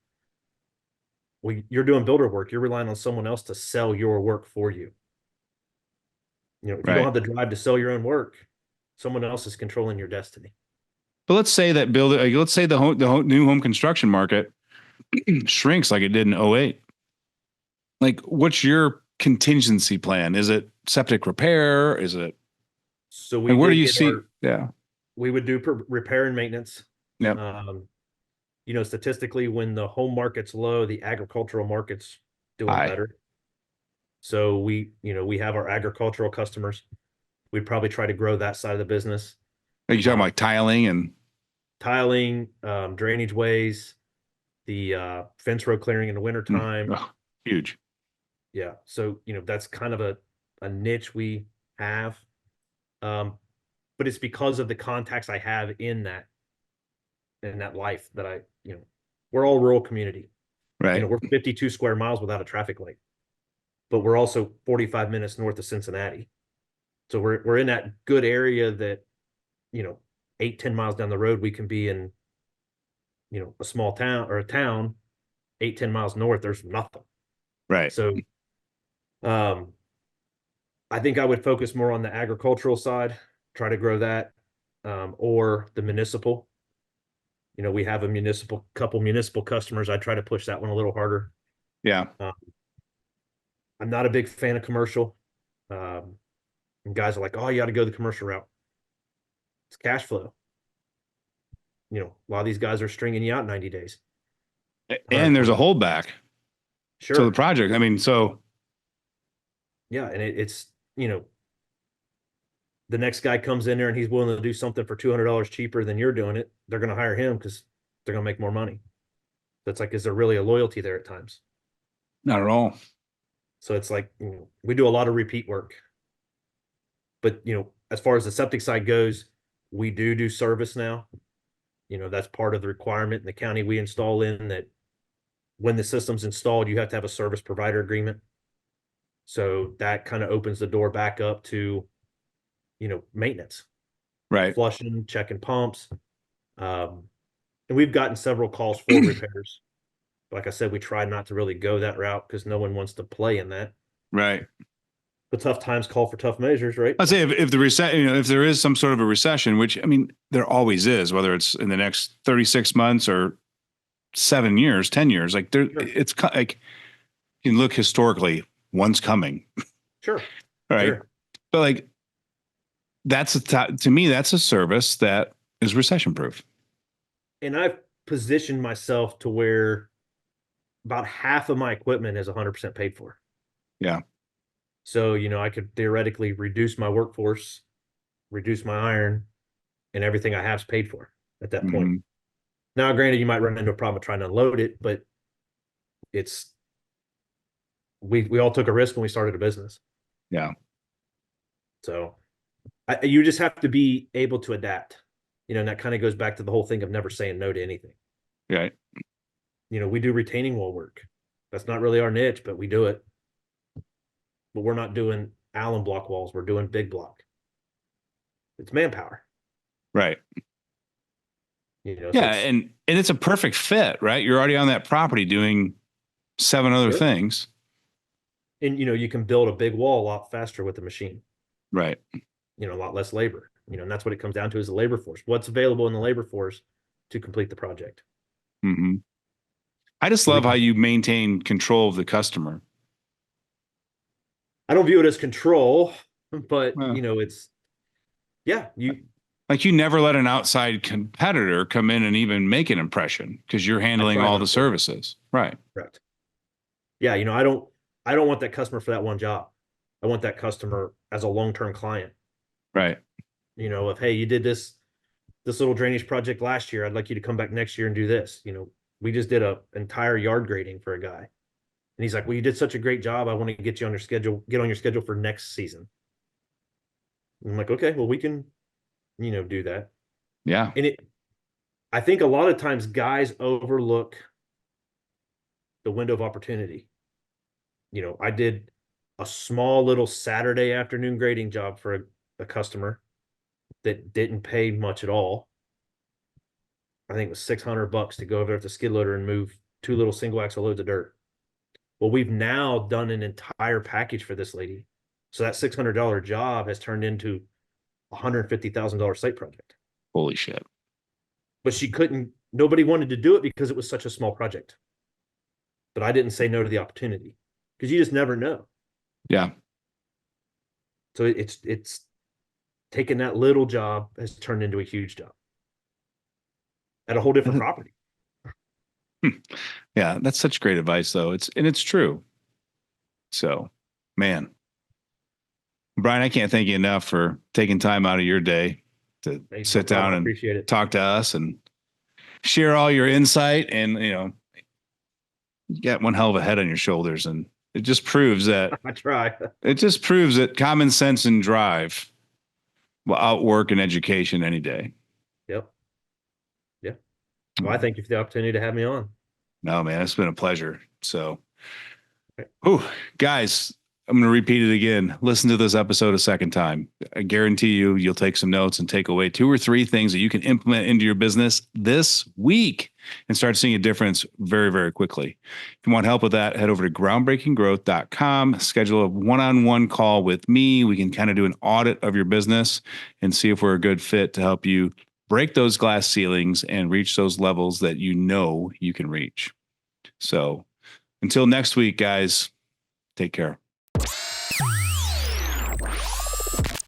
A: well, you're doing builder work. You're relying on someone else to sell your work for you. If you don't
B: Right.
A: have the drive to sell your own work, someone else is controlling your destiny.
B: But let's say that builder, like, let's say new home construction market shrinks like it did in '08. Like, what's your contingency plan? Is it septic repair? Is it,
A: So we
B: and where do
A: did
B: you
A: get
B: see? Yeah.
A: we would do repair and maintenance.
B: Yep.
A: Um, Statistically, when the home market's low, the agricultural market's doing
B: Hi.
A: better. So we have our agricultural customers. We'd probably try to grow that side of the business.
B: Are you talking about
A: Um,
B: like tiling and,
A: Tiling, drainage ways, the fence row clearing in the wintertime.
B: oh, huge.
A: Yeah. So, that's kind of a niche we have. Um, but it's because of the contacts I have in that life that we're all rural community.
B: Right.
A: We're 52 square miles without a traffic light, but we're also 45 minutes north of Cincinnati. So we're in that good area that, you know, 8-10 miles down the road, we can be in, a small town or a town 8-10 miles north, there's nothing.
B: Right.
A: So um I think I would focus more on the agricultural side, try to grow that, or the municipal. We have a couple municipal customers. I try to push that one a little harder.
B: Yeah.
A: Uh, I'm not a big fan of commercial. And guys are like, oh, you got to go the commercial route. It's cash flow. A lot of these guys are stringing you out 90 days,
B: And there's a
A: 120.
B: holdback to the
A: Sure.
B: project. I mean, so
A: Yeah. And it's, the next guy comes in there and he's willing to do something for $200 cheaper than you're doing it. They're going to hire him because they're going to make more money. That's like, is there really a loyalty there at times?
B: not at all.
A: So it's like, we do a lot of repeat work. But, as far as the septic side goes, we do service now. That's part of the requirement in the county we install in, that when the system's installed, you have to have a service provider agreement. So that kind of opens the door back up to, maintenance,
B: Right.
A: flushing, checking pumps. Um, and we've gotten several calls for repairs. Like I said, we try not to really go that route because no one wants to play in that.
B: Right.
A: But tough times call for tough measures, right?
B: I'd say if the recession, if there is some sort of a recession, which I mean, there always is, whether it's in the next 36 months or 7 years, 10 years, like there,
A: Sure.
B: it's like you can look historically, one's coming.
A: Sure.
B: Right.
A: Sure.
B: But like, to me, that's a service that is recession proof.
A: And I've positioned myself to where about half of my equipment is 100% paid for.
B: Yeah.
A: So, I could theoretically reduce my workforce, reduce my iron, and everything I have is paid for at that point.
B: Hmm.
A: Now, granted, you might run into a problem trying to unload it, but it's we all took a risk when we started a business.
B: Yeah.
A: So you just have to be able to adapt. And that kind of goes back to the whole thing of never saying no to anything.
B: Right.
A: We do retaining wall work. That's not really our niche, but we do it. But we're not doing Allen block walls. We're doing big block. It's manpower.
B: Right.
A: So
B: Yeah. And it's a perfect fit, right? You're already on that property doing 7 other
A: sure.
B: things.
A: And you can build a big wall a lot faster with the machine.
B: Right.
A: A lot less labor. And that's what it comes down to, is the labor force. What's available in the labor force to complete the project?
B: Hmm. I just love how you maintain control of the customer.
A: I don't view it as control, but
B: Well,
A: it's you.
B: like you never let an outside competitor come in and even make an impression because you're
A: I
B: handling
A: try
B: all
A: not
B: the
A: to.
B: services. Right.
A: Correct. Yeah, I don't want that customer for that one job. I want that customer as a long-term client.
B: Right.
A: If, hey, you did this little drainage project last year, I'd like you to come back next year and do this. We just did a entire yard grading for a guy. And he's like, well, you did such a great job. I want to get on your schedule for next season. And I'm like, okay, well, we can, do that.
B: Yeah.
A: And I think a lot of times guys overlook the window of opportunity. I did a small little Saturday afternoon grading job for a customer that didn't pay much at all. I think it was $600 to go over there with the skid loader and move two little single axle loads of dirt. Well, we've now done an entire package for this lady. So that $600 job has turned into $150,000 site project.
B: Holy shit.
A: But nobody wanted to do it because it was such a small project. But I didn't say no to the opportunity because you just never know.
B: Yeah.
A: So it's taken that little job has turned into a huge job at a whole different property.
B: Yeah, that's such great advice though. It's true. So, man, Brian, I can't thank you enough for taking time out of your day to
A: Hey, no
B: sit
A: problem.
B: down
A: I
B: and
A: appreciate it.
B: talk to us and share all your insight. And, you got one hell of a head on your shoulders. And it just proves that
A: I try.
B: common sense and drive will outwork an education any day.
A: Yep. Yeah. Well, I thank you for the opportunity to have me on.
B: No, man, it's been a pleasure. So,
A: Okay.
B: guys, I'm going to repeat it again. Listen to this episode a second time. I guarantee you'll take some notes and take away 2 or 3 things that you can implement into your business this week and start seeing a difference very, very quickly. If you want help with that, head over to groundbreakinggrowth.com, schedule a one-on-one call with me. We can kind of do an audit of your business and see if we're a good fit to help you break those glass ceilings and reach those levels that you can reach. So until next week, guys, take care.